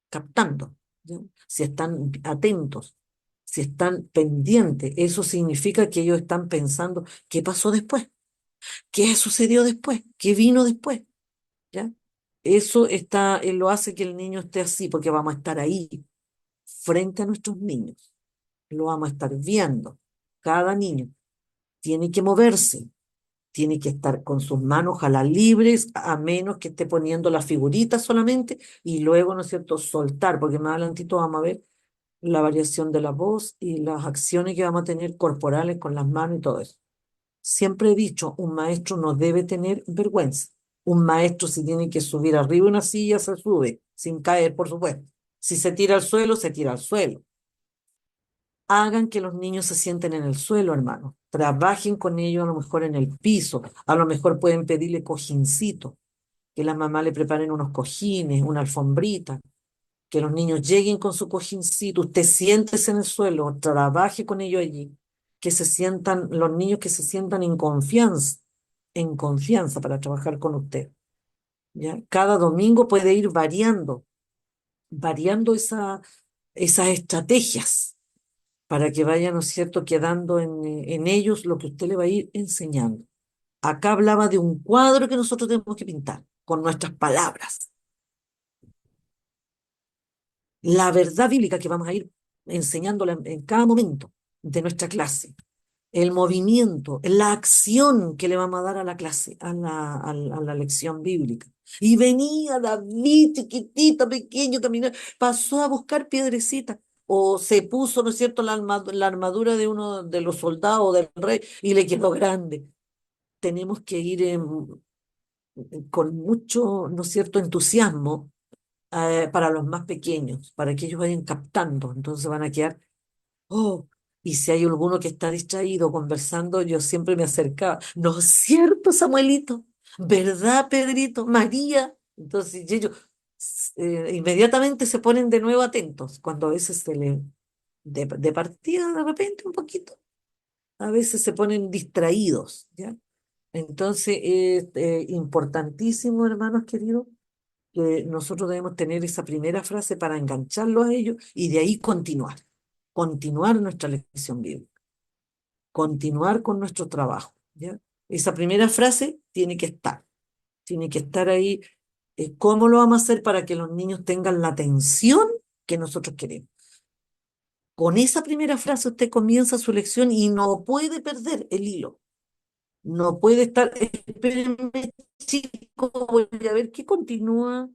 captando, ¿ya? Si están atentos, si están pendientes, eso significa que ellos están pensando qué pasó después, qué sucedió después, qué vino después, ¿ya? Eso está, lo hace que el niño esté así, porque vamos a estar ahí, frente a nuestros niños, lo vamos a estar viendo. Cada niño tiene que moverse, tiene que estar con sus manos, ojalá libres, a menos que esté poniendo la figurita solamente, y luego, ¿no es cierto?, soltar, porque más adelantito vamos a ver la variación de la voz y las acciones que vamos a tener corporales con las manos y todo eso. Siempre he dicho, un maestro no debe tener vergüenza. Un maestro si tiene que subir arriba de una silla, se sube, sin caer, por supuesto. Si se tira al suelo, se tira al suelo. Hagan que los niños se sienten en el suelo, hermano. Trabajen con ellos a lo mejor en el piso. A lo mejor pueden pedirle cojincito, que las mamás le preparen unos cojines, una alfombrita, que los niños lleguen con su cojincito, usted siéntese en el suelo, trabaje con ellos allí, que se sientan, los niños que se sientan en confianza para trabajar con usted, ¿ya? Cada domingo puede ir variando esas estrategias para que vayan, ¿no es cierto?, quedando en ellos lo que usted le va a ir enseñando. Acá hablaba de un cuadro que nosotros tenemos que pintar con nuestras palabras. La verdad bíblica que vamos a ir enseñándola en cada momento de nuestra clase, el movimiento, la acción que le vamos a dar a la clase, a la lección bíblica. Y venía David, chiquitito, pequeño, caminando, pasó a buscar piedrecitas, o se puso, ¿no es cierto?, la armadura de uno de los soldados del rey y le quedó grande. Tenemos que ir con mucho, ¿no es cierto?, entusiasmo para los más pequeños, para que ellos vayan captando. Entonces van a quedar, oh, y si hay alguno que está distraído conversando, yo siempre me acercaba. ¿No es cierto, Samuelito? ¿Verdad, Pedrito? María. Entonces y ellos inmediatamente se ponen de nuevo atentos, cuando a veces de partida de repente un poquito, a veces se ponen distraídos, ¿ya? Entonces es importantísimo, hermanos queridos, que nosotros debemos tener esa primera frase para engancharlos a ellos y de ahí continuar nuestra lección bíblica, continuar con nuestro trabajo, ¿ya? Esa primera frase tiene que estar ahí. ¿Cómo lo vamos a hacer para que los niños tengan la atención que nosotros queremos? Con esa primera frase usted comienza su lección y no puede perder el hilo. No puede estar, espérenme, chico, voy a ver qué continúa.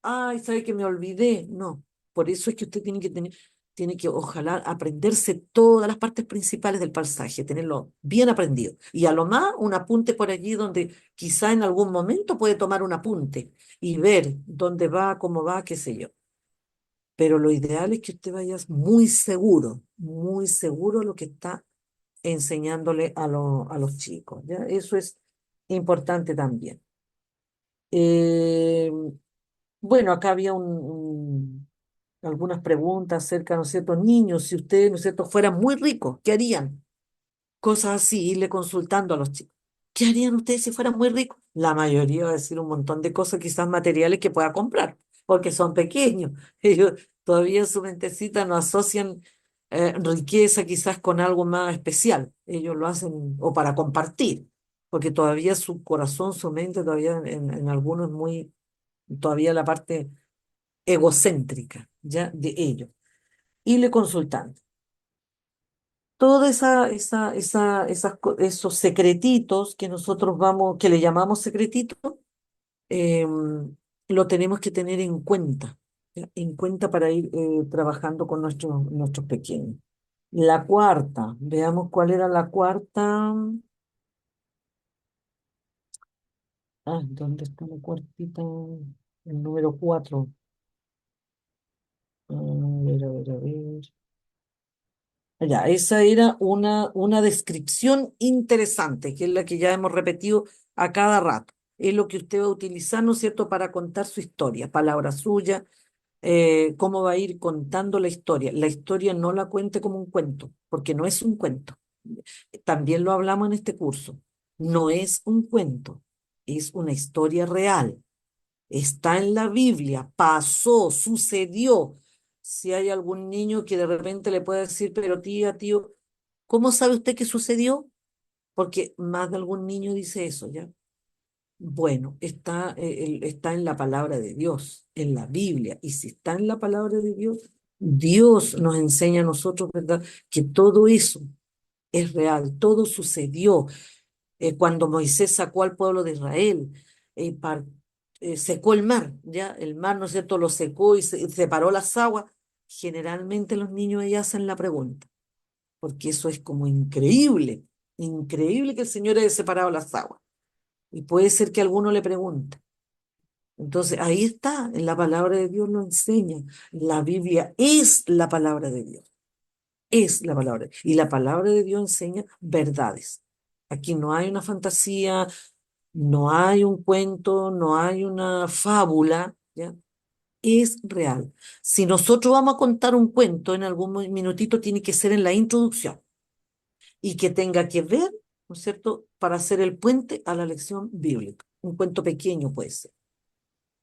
Ay, sabe que me olvidé. No, por eso es que usted tiene que, ojalá, aprenderse todas las partes principales del pasaje, tenerlo bien aprendido. Y a lo más, un apunte por allí donde quizá en algún momento puede tomar un apunte y ver dónde va, cómo va, qué sé yo. Pero lo ideal es que usted vaya muy seguro de lo que está enseñándole a los chicos, ¿ya? Eso es importante también. Eh, bueno, acá había algunas preguntas acerca, ¿no es cierto? Niños, si ustedes, ¿no es cierto?, fueran muy ricos, ¿qué harían? Cosas así, irle consultando a los chicos. ¿Qué harían ustedes si fueran muy ricos? La mayoría va a decir un montón de cosas, quizás materiales que pueda comprar, porque son pequeños. Ellos todavía en su mentecita no asocian riqueza quizás con algo más especial. Ellos lo hacen o para compartir, porque todavía su corazón, su mente, todavía en algunos es muy, todavía la parte egocéntrica, ¿ya? De ellos. Y le consultan. Toda esos secretitos que nosotros vamos, que le llamamos secretitos, lo tenemos que tener en cuenta, ¿ya? En cuenta para ir trabajando con nuestros pequeños. La cuarta, veamos cuál era la cuarta. Ah, ¿dónde está la cuartita? El número cuatro. A ver, a ver, a ver. Ya, esa era una descripción interesante, que es la que ya hemos repetido a cada rato. Es lo que usted va a utilizar, ¿no es cierto?, para contar su historia, palabra suya, cómo va a ir contando la historia. La historia no la cuente como un cuento, porque no es un cuento. También lo hablamos en este curso. No es un cuento, es una historia real. Está en la Biblia, pasó, sucedió. Si hay algún niño que de repente le pueda decir, pero tía, tío, ¿cómo sabe usted que sucedió? Porque más de algún niño dice eso, ¿ya? Bueno, está en la palabra de Dios, en la Biblia. Y si está en la palabra de Dios, Dios nos enseña a nosotros, ¿verdad? Que todo eso es real, todo sucedió cuando Moisés sacó al pueblo de Israel, eh, par- secó el mar, ¿ya? El mar, ¿no es cierto?, lo secó y separó las aguas. Generalmente los niños ahí hacen la pregunta, porque eso es como increíble, increíble que el Señor haya separado las aguas. Y puede ser que alguno le pregunte. Entonces, ahí está, en la palabra de Dios lo enseña. La Biblia es la palabra de Dios, es la palabra. Y la palabra de Dios enseña verdades. Aquí no hay una fantasía, no hay un cuento, no hay una fábula, ¿ya? Es real. Si nosotros vamos a contar un cuento, en algún minutito tiene que ser en la introducción y que tenga que ver, ¿no es cierto?, para hacer el puente a la lección bíblica. Un cuento pequeño puede ser,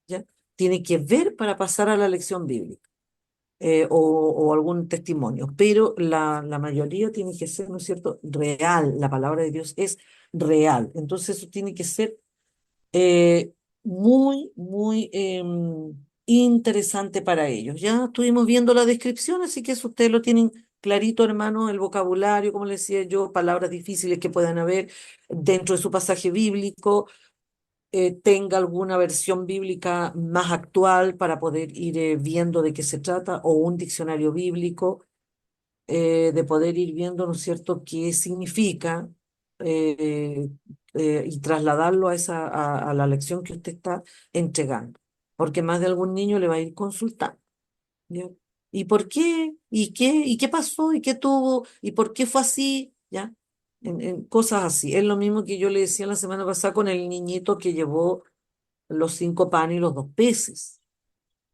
¿ya? Tiene que ver para pasar a la lección bíblica. O algún testimonio, pero la mayoría tiene que ser, ¿no es cierto?, real. La palabra de Dios es real. Entonces eso tiene que ser eh, muy, muy interesante para ellos. Ya estuvimos viendo la descripción, así que eso ustedes lo tienen clarito, hermano, el vocabulario, como les decía yo, palabras difíciles que puedan haber dentro de su pasaje bíblico, tenga alguna versión bíblica más actual para poder ir viendo de qué se trata, o un diccionario bíblico, de poder ir viendo, ¿no es cierto?, qué significa eh, y trasladarlo a la lección que usted está entregando, porque más de algún niño le va a ir consultando, ¿ya? ¿Y por qué? ¿Y qué? ¿Y qué pasó? ¿Y qué tuvo? ¿Y por qué fue así? ¿Ya? En cosas así. Es lo mismo que yo le decía la semana pasada con el niñito que llevó los 5 panes y los 2 peces.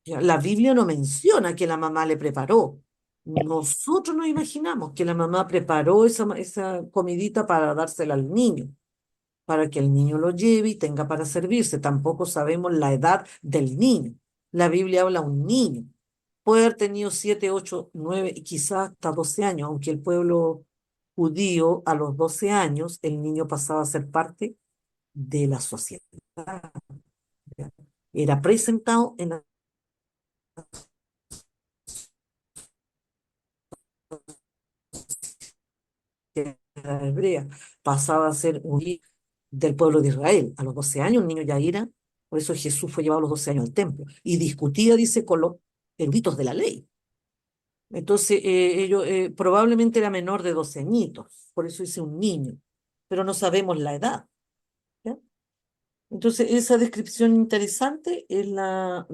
Ya, la Biblia no menciona que la mamá le preparó. Nosotros nos imaginamos que la mamá preparó esa comidita para dársela al niño, para que el niño lo lleve y tenga para servirse. Tampoco sabemos la edad del niño. La Biblia habla de un niño. Puede haber tenido 7, 8, 9 y quizás hasta 12 años, aunque el pueblo judío a los 12 años el niño pasaba a ser parte de la sociedad. Era presentado en la sociedad hebrea, pasaba a ser un hijo del pueblo de Israel. A los 12 años un niño ya era, por eso Jesús fue llevado a los 12 años al templo y discutía, dice, con los eruditos de la ley. Entonces, ellos probablemente era menor de 12 añitos, por eso dice un niño, pero no sabemos la edad, ¿ya? Entonces, esa descripción interesante es la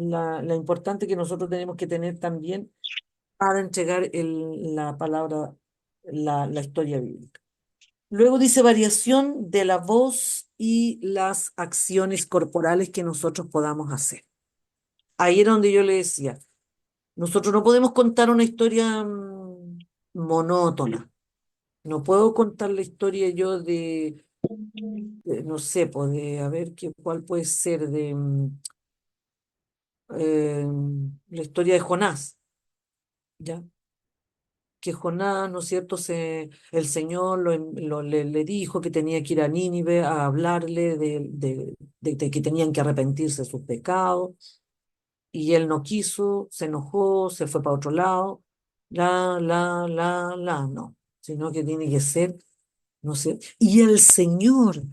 importante que nosotros tenemos que tener también para entregar la palabra, la historia bíblica. Luego dice variación de la voz y las acciones corporales que nosotros podamos hacer. Ahí era donde yo le decía, nosotros no podemos contar una historia monótona. No puedo contar la historia yo no sé, pues a ver cuál puede ser la historia de Jonás, ¿ya? que Jonás, ¿no es cierto?, el Señor le dijo que tenía que ir a Nínive a hablarle de que tenían que arrepentirse de sus pecados, y él no quiso, se enojó, se fue para otro lado, no, sino que tiene que ser, no sé. Y el Señor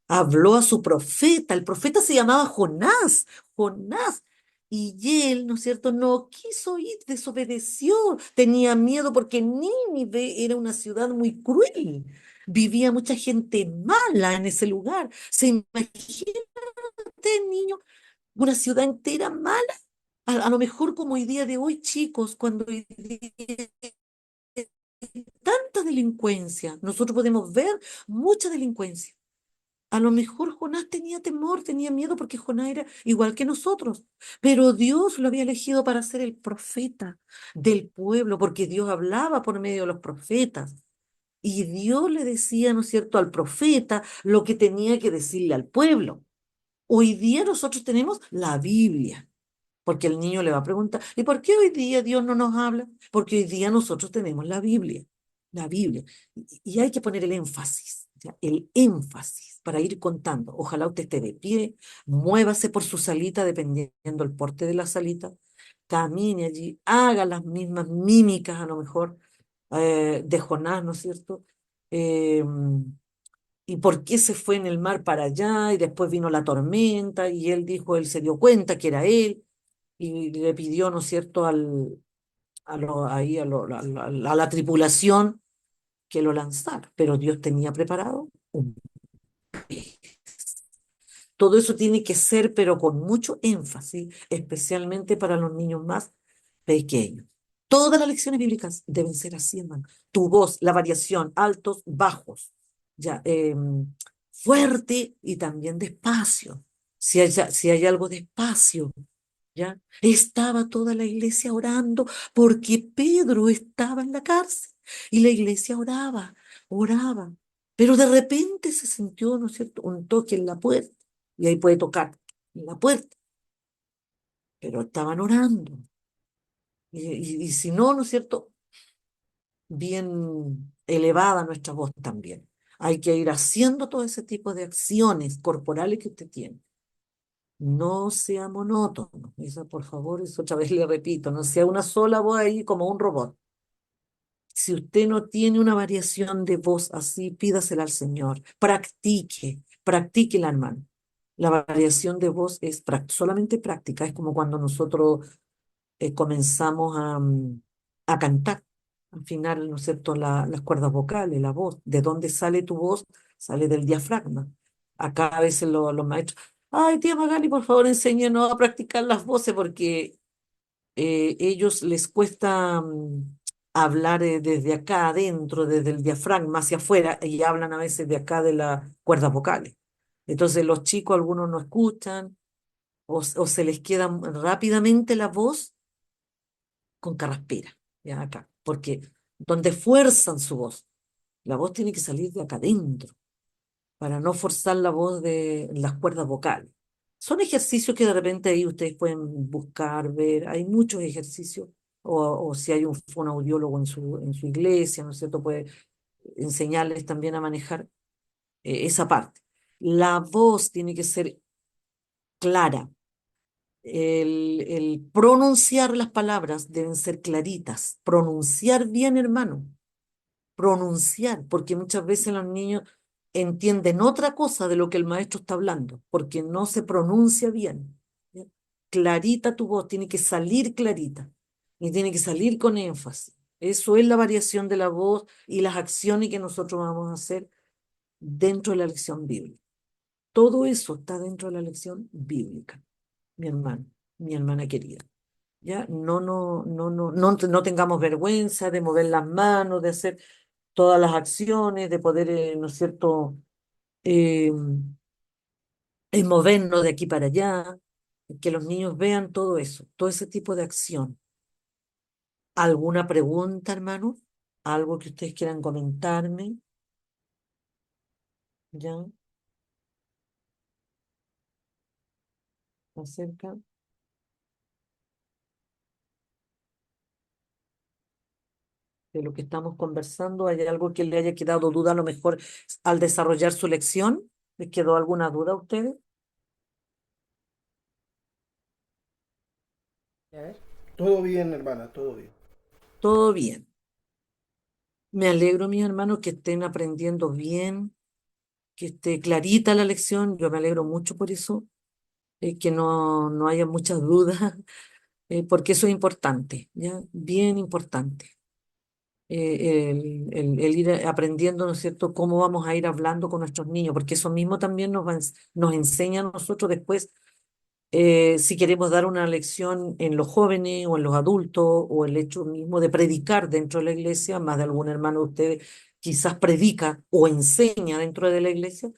habló a su profeta, el profeta se llamaba Jonás, Jonás. Y él, ¿no es cierto?, no quiso ir, desobedeció, tenía miedo porque Nínive era una ciudad muy cruel, vivía mucha gente mala en ese lugar. ¿Se imagina usted, niño, una ciudad entera mala? A lo mejor como hoy día de hoy, chicos, cuando hoy día hay tanta delincuencia, nosotros podemos ver mucha delincuencia. A lo mejor Jonás tenía temor, tenía miedo porque Jonás era igual que nosotros, pero Dios lo había elegido para ser el profeta del pueblo, porque Dios hablaba por medio de los profetas. Y Dios le decía, ¿no es cierto?, al profeta lo que tenía que decirle al pueblo. Hoy día nosotros tenemos la Biblia. Porque el niño le va a preguntar, ¿y por qué hoy día Dios no nos habla? Porque hoy día nosotros tenemos la Biblia, la Biblia. Y hay que poner el énfasis, ¿ya? El énfasis para ir contando. Ojalá usted esté de pie, muévase por su salita, dependiendo del porte de la salita, camine allí, haga las mismas mímicas a lo mejor de Jonás, ¿no es cierto? Eh, ¿Y por qué se fue en el mar para allá? Y después vino la tormenta y él dijo, él se dio cuenta que era él y le pidió, ¿no es cierto?, ahí a la tripulación que lo lanzara, pero Dios tenía preparado un pez. Todo eso tiene que ser, pero con mucho énfasis, especialmente para los niños más pequeños. Todas las lecciones bíblicas deben ser así, hermano. Tu voz, la variación, altos, bajos, ya, fuerte y también despacio. Si hay algo despacio, ¿ya? Estaba toda la iglesia orando porque Pedro estaba en la cárcel y la iglesia oraba, oraba. Pero de repente se sintió, ¿no es cierto?, un toque en la puerta y ahí puede tocar en la puerta, pero estaban orando. Y si no, ¿no es cierto?, bien elevada nuestra voz también. Hay que ir haciendo todo ese tipo de acciones corporales que usted tiene. No sea monótono. Eso, por favor, eso otra vez le repito, no sea una sola voz ahí como un robot. Si usted no tiene una variación de voz así, pídasela al Señor. Practique, hermano. La variación de voz es solamente práctica. Es como cuando nosotros comenzamos a cantar. Al final, ¿no es cierto?, las cuerdas vocales, la voz. ¿De dónde sale tu voz? Sale del diafragma. Acá a veces los maestros, ay, tía Magali, por favor, enséñenos a practicar las voces porque ellos les cuesta hablar desde acá adentro, desde el diafragma hacia afuera, y hablan a veces de acá de las cuerdas vocales. Entonces los chicos, algunos no escuchan o se les queda rápidamente la voz con carraspera, ya acá, porque donde fuerzan su voz, la voz tiene que salir de acá adentro para no forzar la voz de las cuerdas vocales. Son ejercicios que de repente ahí ustedes pueden buscar, ver. Hay muchos ejercicios, o si hay un audiólogo en su iglesia, ¿no es cierto? Puede enseñarles también a manejar esa parte. La voz tiene que ser clara. El pronunciar las palabras deben ser claritas. Pronunciar bien, hermano, pronunciar, porque muchas veces los niños entienden otra cosa de lo que el maestro está hablando, porque no se pronuncia bien. ¿Ya? Clarita tu voz, tiene que salir clarita y tiene que salir con énfasis. Eso es la variación de la voz y las acciones que nosotros vamos a hacer dentro de la lección bíblica. Todo eso está dentro de la lección bíblica, mi hermano, mi hermana querida. ¿Ya? No tengamos vergüenza de mover las manos, de hacer todas las acciones, de poder, ¿no es cierto?, eh, movernos de aquí para allá, que los niños vean todo eso, todo ese tipo de acción. ¿Alguna pregunta, hermano? ¿Algo que ustedes quieran comentarme? ¿Ya? ¿Acerca? de lo que estamos conversando? ¿Hay algo que le haya quedado duda a lo mejor al desarrollar su lección? ¿Les quedó alguna duda a ustedes? A ver. Todo bien, hermana, todo bien. Todo bien. Me alegro, mis hermanos, que estén aprendiendo bien, que esté clarita la lección. Yo me alegro mucho por eso, que no haya muchas dudas, porque eso es importante, ¿ya? Bien importante. El ir aprendiendo, ¿no es cierto?, cómo vamos a ir hablando con nuestros niños, porque eso mismo también nos enseña a nosotros después, si queremos dar una lección en los jóvenes o en los adultos, o el hecho mismo de predicar dentro de la iglesia. Más de algún hermano de ustedes quizás predica o enseña dentro de la iglesia,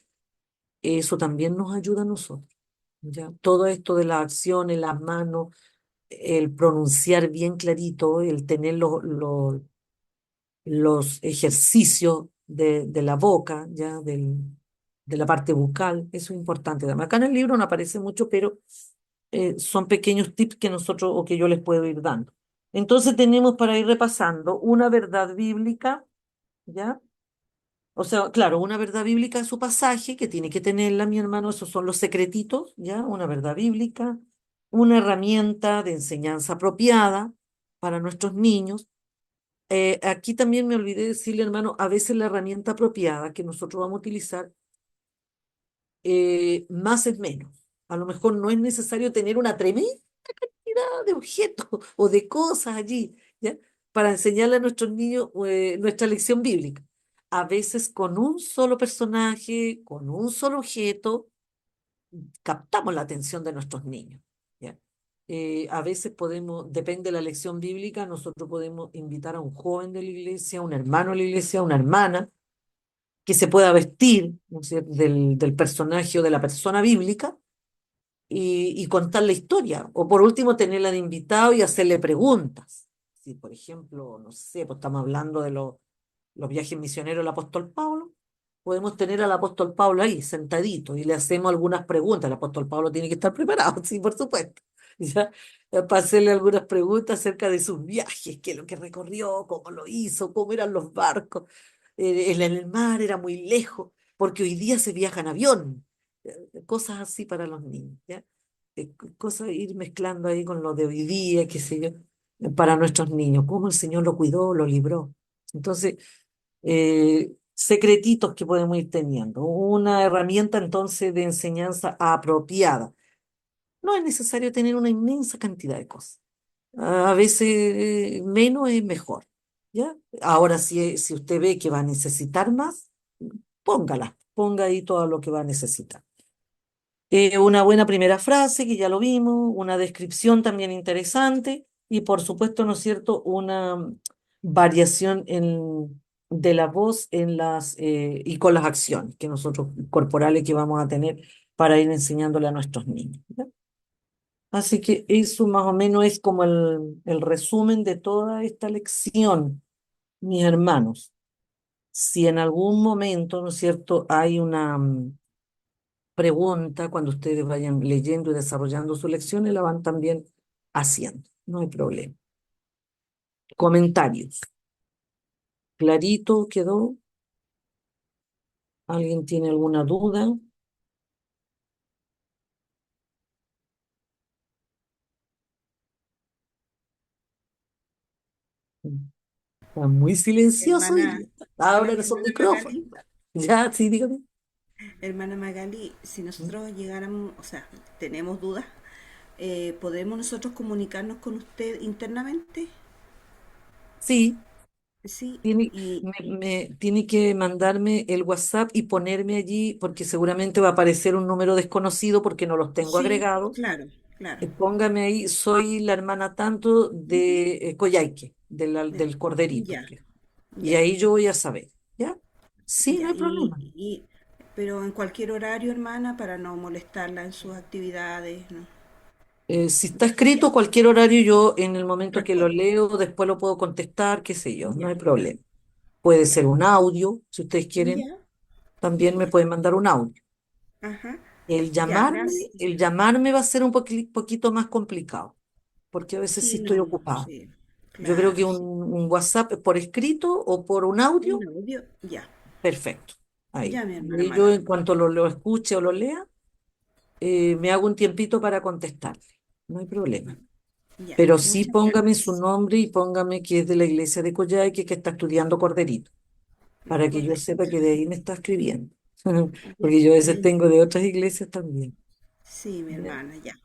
eso también nos ayuda a nosotros, ¿ya? Todo esto de las acciones, las manos, el pronunciar bien clarito, el tener los ejercicios de la boca, ya de la parte bucal, eso es importante. Además, acá en el libro no aparece mucho, pero son pequeños tips que nosotros o que yo les puedo ir dando. Entonces tenemos, para ir repasando, una verdad bíblica, ¿ya? O sea, claro, una verdad bíblica en su pasaje, que tiene que tenerla, mi hermano, esos son los secretitos, ¿ya? Una verdad bíblica, una herramienta de enseñanza apropiada para nuestros niños. Aquí también me olvidé decirle, hermano, a veces la herramienta apropiada que nosotros vamos a utilizar, más es menos. A lo mejor no es necesario tener una tremenda cantidad de objetos o de cosas allí, ¿ya? Para enseñarle a nuestros niños, nuestra lección bíblica. A veces con un solo personaje, con un solo objeto, captamos la atención de nuestros niños, ¿ya? A veces podemos, depende de la lección bíblica, nosotros podemos invitar a un joven de la iglesia, a un hermano de la iglesia, a una hermana, que se pueda vestir, ¿no es cierto?, del personaje o de la persona bíblica, y contar la historia. O por último, tenerla de invitado y hacerle preguntas. Si, por ejemplo, no sé, pues estamos hablando de los viajes misioneros del apóstol Pablo, podemos tener al apóstol Pablo ahí sentadito y le hacemos algunas preguntas. El apóstol Pablo tiene que estar preparado, sí, por supuesto. ¿Ya? Para hacerle algunas preguntas acerca de sus viajes, qué es lo que recorrió, cómo lo hizo, cómo eran los barcos. En el mar era muy lejos, porque hoy día se viaja en avión. Cosas así para los niños, ¿ya? Cosas, ir mezclando ahí con lo de hoy día, qué sé yo, para nuestros niños, cómo el Señor lo cuidó, lo libró. Entonces, secretitos que podemos ir teniendo. Una herramienta entonces de enseñanza apropiada. No es necesario tener una inmensa cantidad de cosas. A veces menos es mejor, ¿ya? Ahora, si usted ve que va a necesitar más, póngala, ponga ahí todo lo que va a necesitar. Una buena primera frase, que ya lo vimos, una descripción también interesante, y por supuesto, ¿no es cierto?, una variación de la voz y con las acciones que nosotros corporales que vamos a tener para ir enseñándole a nuestros niños, ¿ya? Así que eso más o menos es como el resumen de toda esta lección, mis hermanos. Si en algún momento, ¿no es cierto?, hay una pregunta, cuando ustedes vayan leyendo y desarrollando sus lecciones, la van también haciendo, no hay problema. Comentarios. ¿Clarito quedó? ¿Alguien tiene alguna duda? Está muy silencioso hoy Hermana, día. Abra hola, esos hermana micrófonos. Magali. Ya, sí, dígame. Hermana Magali, si nosotros llegáramos, o sea, tenemos dudas, ¿podemos nosotros comunicarnos con usted internamente? Sí, Sí, tiene, y tiene que mandarme el WhatsApp y ponerme allí, porque seguramente va a aparecer un número desconocido porque no los tengo sí, agregados. claro, claro. Póngame ahí, soy la hermana tanto Ujú. de Coyhaique, De- del corderito. ya, Y ya, ahí yo voy a saber, ¿ya? Sí, no ya. hay problema. Pero en cualquier horario, hermana, para no molestarla en sus actividades, ¿no? Si está escrito cualquier horario, yo en el momento que lo Responde. leo, después lo puedo contestar, qué sé yo, no Ya, hay problema. Puede ya, ser un audio, si ustedes quieren, ya, también me pueden mandar un audio. ajá, El ya, llamarme, gracias. el llamarme va a ser un poquito más complicado, porque a veces sí Sí, estoy no, ocupada. sí, Yo creo Claro, que sí. un WhatsApp por escrito o por un Un audio, audio, ya. perfecto. Ahí. Ya, mi hermana Y yo Maga. en cuanto lo escuche o lo lea, me hago un tiempito para contestarle. No hay problema. Ya, Pero sí muchas póngame su gracias. nombre y póngame que es de la iglesia de Coyhaique, que está estudiando Corderito, para que yo sepa Correcto. que de ahí me está escribiendo. Porque yo a veces tengo de otras iglesias también. Sí, mi Ya. hermana, ya.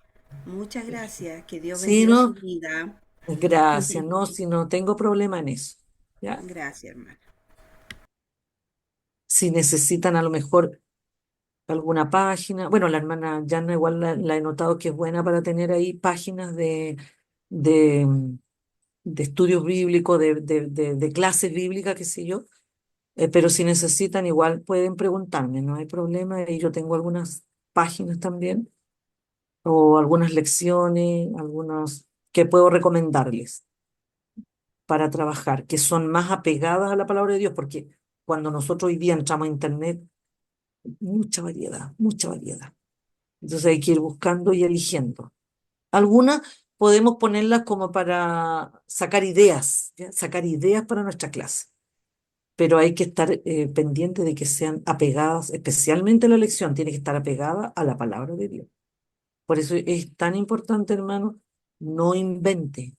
Muchas gracias. Que Dios Sí, bendiga su no, vida. gracias, no, si no tengo problema en eso. ¿Ya? Gracias, hermana. Si necesitan a lo mejor alguna página, bueno, la hermana Yana igual la he notado que es buena para tener ahí páginas de, de estudios bíblicos, de clases bíblicas, qué sé yo. Pero si necesitan, igual pueden preguntarme, no hay problema. Y yo tengo algunas páginas también, o algunas lecciones, algunas que puedo recomendarles para trabajar, que son más apegadas a la palabra de Dios, porque cuando nosotros hoy día entramos a Internet, mucha variedad, mucha variedad. Entonces hay que ir buscando y eligiendo. Algunas podemos ponerlas como para sacar ideas, ¿ya? Sacar ideas para nuestra clase, pero hay que estar pendiente de que sean apegadas, especialmente la lección, tiene que estar apegada a la palabra de Dios. Por eso es tan importante, hermano, no invente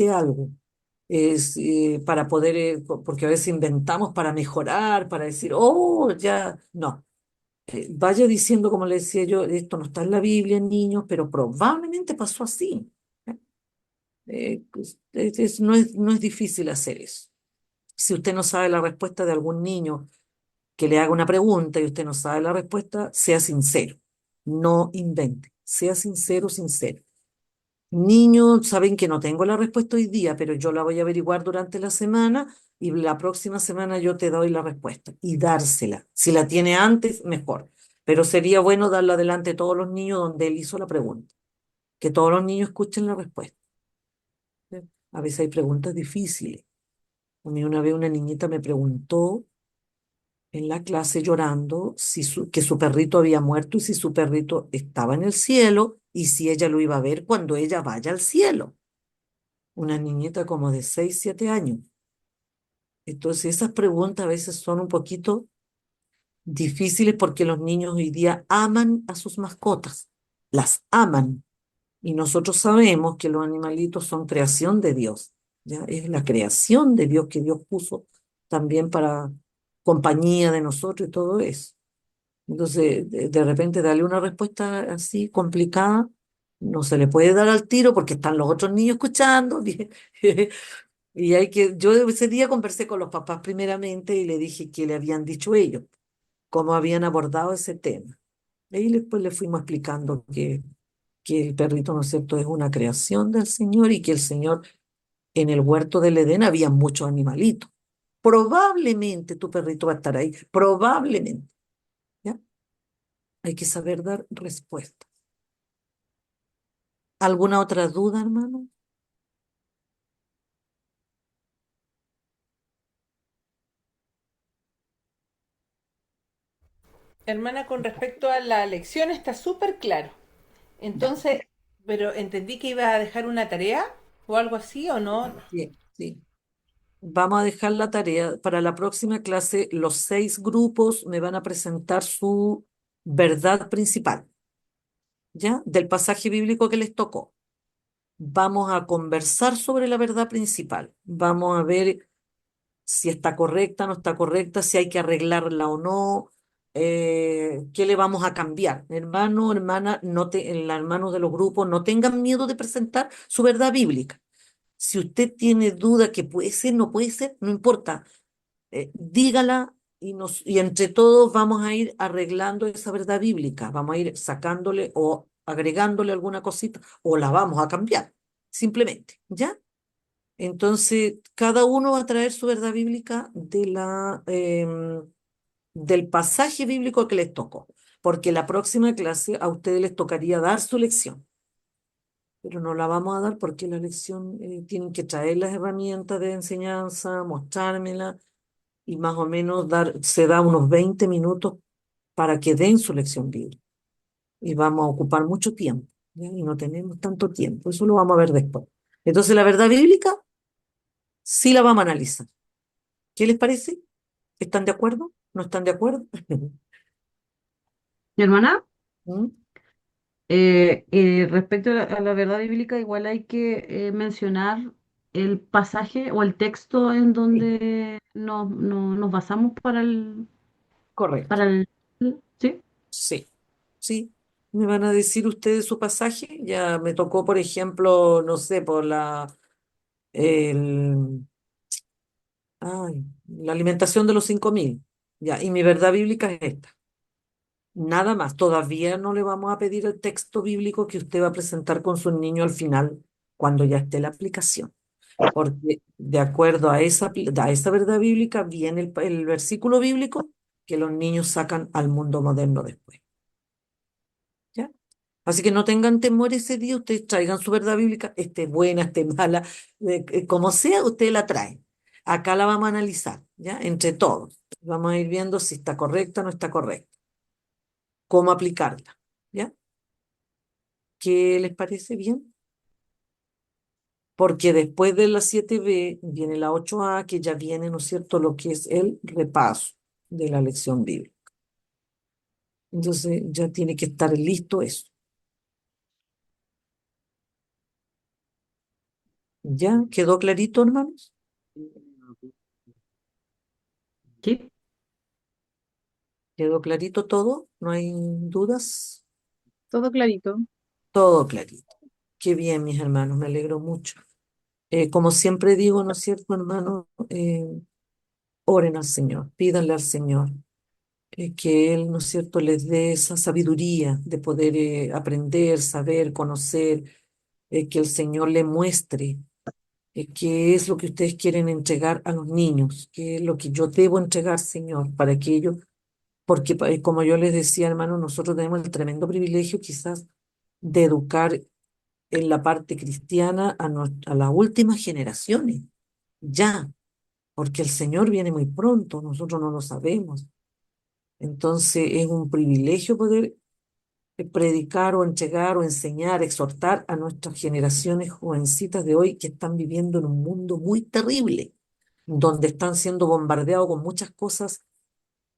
algo. Es para poder, porque a veces inventamos para mejorar, para decir, oh, ya, no. Vaya diciendo, como le decía yo, esto no está en la Biblia, niños, pero probablemente pasó así. ¿Eh? No es difícil hacer eso. Si usted no sabe la respuesta de algún niño que le haga una pregunta y usted no sabe la respuesta, sea sincero, no invente, sea sincero, sincero. Niños, saben que no tengo la respuesta hoy día, pero yo la voy a averiguar durante la semana y la próxima semana yo te doy la respuesta y dársela. Si la tiene antes, mejor. Pero sería bueno darla delante de todos los niños donde él hizo la pregunta, que todos los niños escuchen la respuesta. ¿Sí? A veces hay preguntas difíciles. A mí una vez una niñita me preguntó en la clase llorando que su perrito había muerto y si su perrito estaba en el cielo y si ella lo iba a ver cuando ella vaya al cielo. Una niñita como de 6 7 años. Entonces esas preguntas a veces son un poquito difíciles porque los niños hoy día aman a sus mascotas, las aman. Y nosotros sabemos que los animalitos son creación de Dios, ¿ya? Es la creación de Dios que Dios puso también para compañía de nosotros y todo eso. Entonces, de repente darle una respuesta así complicada, no se le puede dar al tiro porque están los otros niños escuchando. Y yo ese día conversé con los papás primeramente y le dije qué le habían dicho ellos, cómo habían abordado ese tema. Y después le fuimos explicando que el perrito, ¿no es cierto?, es una creación del Señor y que el Señor en el huerto del Edén había muchos animalitos. Probablemente tu perrito va a estar ahí, probablemente, ¿ya? Hay que saber dar respuesta. ¿Alguna otra duda, hermano? Hermana, con respecto a la lección está súper claro. Ya, Entonces, pero entendí que iba a dejar una tarea o algo así o no. sí, sí. Vamos a dejar la tarea para la próxima clase. Los 6 grupos me van a presentar su verdad principal, ¿ya? Del pasaje bíblico que les tocó. Vamos a conversar sobre la verdad principal. Vamos a ver si está correcta, no está correcta, si hay que arreglarla o no, qué le vamos a cambiar. Hermano, hermana, hermanos de los grupos, no tengan miedo de presentar su verdad bíblica. Si usted tiene duda que puede ser, no puede ser, no importa, dígala y entre todos vamos a ir arreglando esa verdad bíblica, vamos a ir sacándole o agregándole alguna cosita o la vamos a cambiar, simplemente, ¿ya? Entonces, cada uno va a traer su verdad bíblica del pasaje bíblico que les tocó, porque la próxima clase a ustedes les tocaría dar su lección, pero no la vamos a dar porque la lección tienen que traer las herramientas de enseñanza, mostrármela y más o menos se da unos 20 minutos para que den su lección bíblica. Y vamos a ocupar mucho tiempo, ¿ya? Y no tenemos tanto tiempo, eso lo vamos a ver después. Entonces, la verdad bíblica Sí la vamos a analizar. ¿Qué les parece? ¿Están de acuerdo? ¿No están de acuerdo? Mi hermana, ¿Mm? respecto a la verdad bíblica, igual hay que mencionar el pasaje o el texto en Sí, donde nos basamos correcto. para el, ¿sí? Sí, sí. ¿Me van a decir ustedes su pasaje? Ya me tocó, por ejemplo, no sé, por el, la alimentación de los 5.000. Ya, y mi verdad bíblica es esta. Nada más. Todavía no le vamos a pedir el texto bíblico que usted va a presentar con su niño al final, cuando ya esté la aplicación. Porque de acuerdo a esa verdad bíblica viene el versículo bíblico que los niños sacan al mundo moderno después. ¿Ya? Así que no tengan temor ese día, ustedes traigan su verdad bíblica, esté buena, esté mala, como sea, ustedes la traen. Acá la vamos a analizar, ¿ya? Entre todos. Vamos a ir viendo si está correcta o no está correcta, cómo aplicarla, ¿ya? ¿Qué les parece bien? Porque después de la 7b viene la 8a, que ya viene, ¿no es cierto?, lo que es el repaso de la lección bíblica. Entonces ya tiene que estar listo eso. ¿Ya? ¿Quedó clarito, hermanos? ¿Sí? ¿Quedó clarito todo? ¿No hay dudas? Todo clarito. Todo clarito. Qué bien, mis hermanos, me alegro mucho. Como siempre digo, ¿no es cierto, hermano? Oren al Señor, pídanle al Señor que Él, ¿no es cierto?, les dé esa sabiduría de poder aprender, saber, conocer, que el Señor le muestre qué es lo que ustedes quieren entregar a los niños, qué es lo que yo debo entregar, Señor, para que ellos, porque como yo les decía, hermano, nosotros tenemos el tremendo privilegio quizás de educar en la parte cristiana a las últimas generaciones, ya, porque el Señor viene muy pronto, nosotros no lo sabemos. Entonces es un privilegio poder predicar o entregar o enseñar, exhortar a nuestras generaciones jovencitas de hoy que están viviendo en un mundo muy terrible, donde están siendo bombardeados con muchas cosas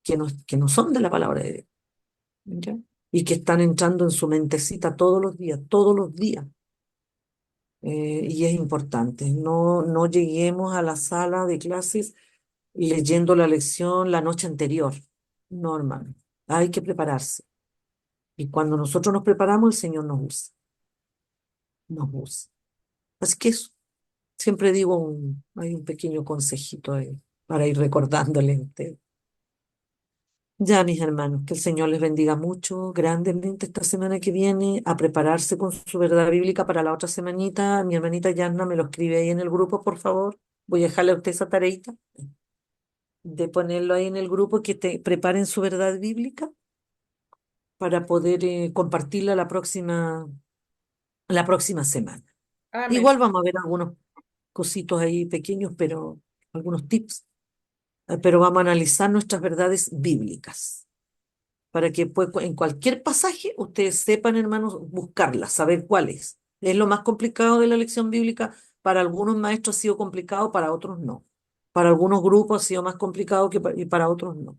que no son de la palabra de Dios, ¿ya? Y que están entrando en su mentecita todos los días. Y es importante, no lleguemos a la sala de clases leyendo la lección la noche anterior. No, hermano, hay que prepararse. Y cuando nosotros nos preparamos, el Señor nos usa. Así que eso, siempre digo, hay un pequeño consejito ahí para ir recordándole a ustedes. Ya, mis hermanos, que el Señor les bendiga mucho, grandemente esta semana que viene, a prepararse con su verdad bíblica para la otra semanita. Mi hermanita Yanna me lo escribe ahí en el grupo, por favor. Voy a dejarle a usted esa tareita de ponerlo ahí en el grupo, que te preparen su verdad bíblica para poder compartirla la próxima semana. Amén. Igual vamos a ver algunos cositos ahí pequeños, pero algunos tips, pero vamos a analizar nuestras verdades bíblicas para que pues, en cualquier pasaje ustedes sepan, hermanos, buscarlas, saber cuál es. Es lo más complicado de la lección bíblica. Para algunos maestros ha sido complicado, para otros no. Para algunos grupos ha sido más complicado y para otros no.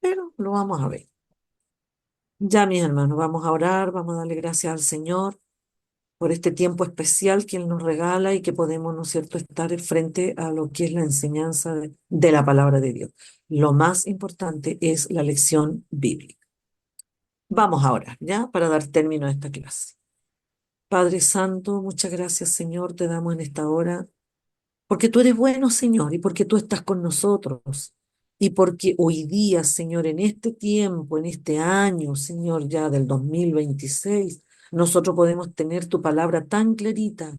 Pero lo vamos a ver. Ya, mis hermanos, vamos a orar, vamos a darle gracias al Señor por este tiempo especial que Él nos regala y que podemos, ¿no es cierto?, estar frente a lo que es la enseñanza de la palabra de Dios. Lo más importante es la lección bíblica. Vamos a orar, ¿ya? Para dar término a esta clase. Padre Santo, muchas gracias, Señor, te damos en esta hora, porque tú eres bueno, Señor, y porque tú estás con nosotros. Y porque hoy día, Señor, en este tiempo, en este año, Señor, ya del 2026, nosotros podemos tener tu palabra tan clarita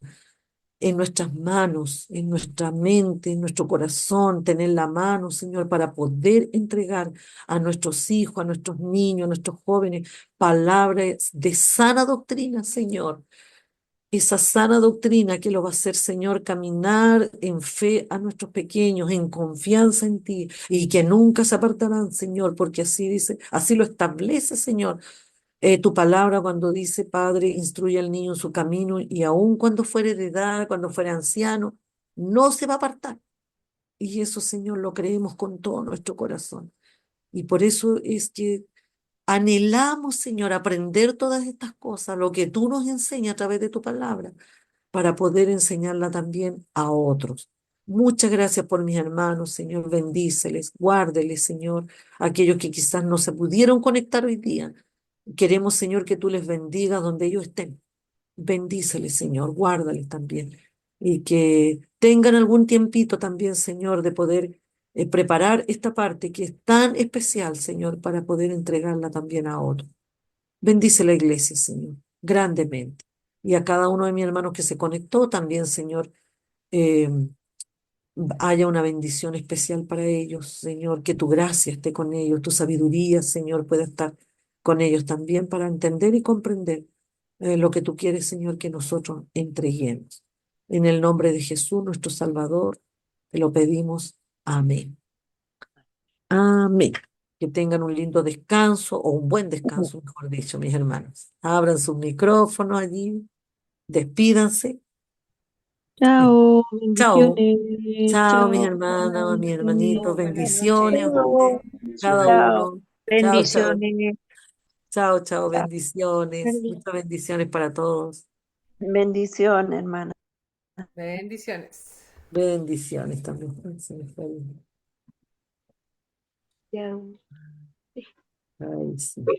en nuestras manos, en nuestra mente, en nuestro corazón, tener la mano, Señor, para poder entregar a nuestros hijos, a nuestros niños, a nuestros jóvenes, palabras de sana doctrina, Señor. Esa sana doctrina que lo va a hacer, Señor, caminar en fe a nuestros pequeños, en confianza en ti, y que nunca se apartarán, Señor, porque así dice, así lo establece, Señor, tu palabra cuando dice, Padre, instruye al niño en su camino y aun cuando fuere de edad, cuando fuere anciano, no se va a apartar. Y eso, Señor, lo creemos con todo nuestro corazón. Y por eso es que anhelamos, Señor, aprender todas estas cosas, lo que tú nos enseñas a través de tu palabra, para poder enseñarla también a otros. Muchas gracias por mis hermanos, Señor. Bendíceles, guárdeles, Señor, aquellos que quizás no se pudieron conectar hoy día. Queremos, Señor, que tú les bendigas donde ellos estén. Bendíceles, Señor, guárdales también. Y que tengan algún tiempito también, Señor, de poder preparar esta parte que es tan especial, Señor, para poder entregarla también a otros. Bendice la iglesia, Señor, grandemente. Y a cada uno de mis hermanos que se conectó también, Señor, eh, haya una bendición especial para ellos, Señor, que tu gracia esté con ellos, tu sabiduría, Señor, pueda estar con ellos también para entender y comprender lo que tú quieres, Señor, que nosotros entreguemos. En el nombre de Jesús, nuestro Salvador, te lo pedimos. Amén. Amén. Que tengan un lindo descanso o un buen descanso, mejor dicho, mis hermanos. Abran sus micrófonos allí, despídanse. Chao, Chao. bendiciones, Chao, mis chao, hermanas, mis bendiciones. hermanitos, Buenas noches. bendiciones a ustedes, cada Chao. uno. Chao, chao, Bendiciones. chao, chao, Chao. bendiciones. Muchas bendiciones para todos. Bendiciones, hermana. Bendiciones. Bendiciones también. Se me fue Chao. Ay, sí.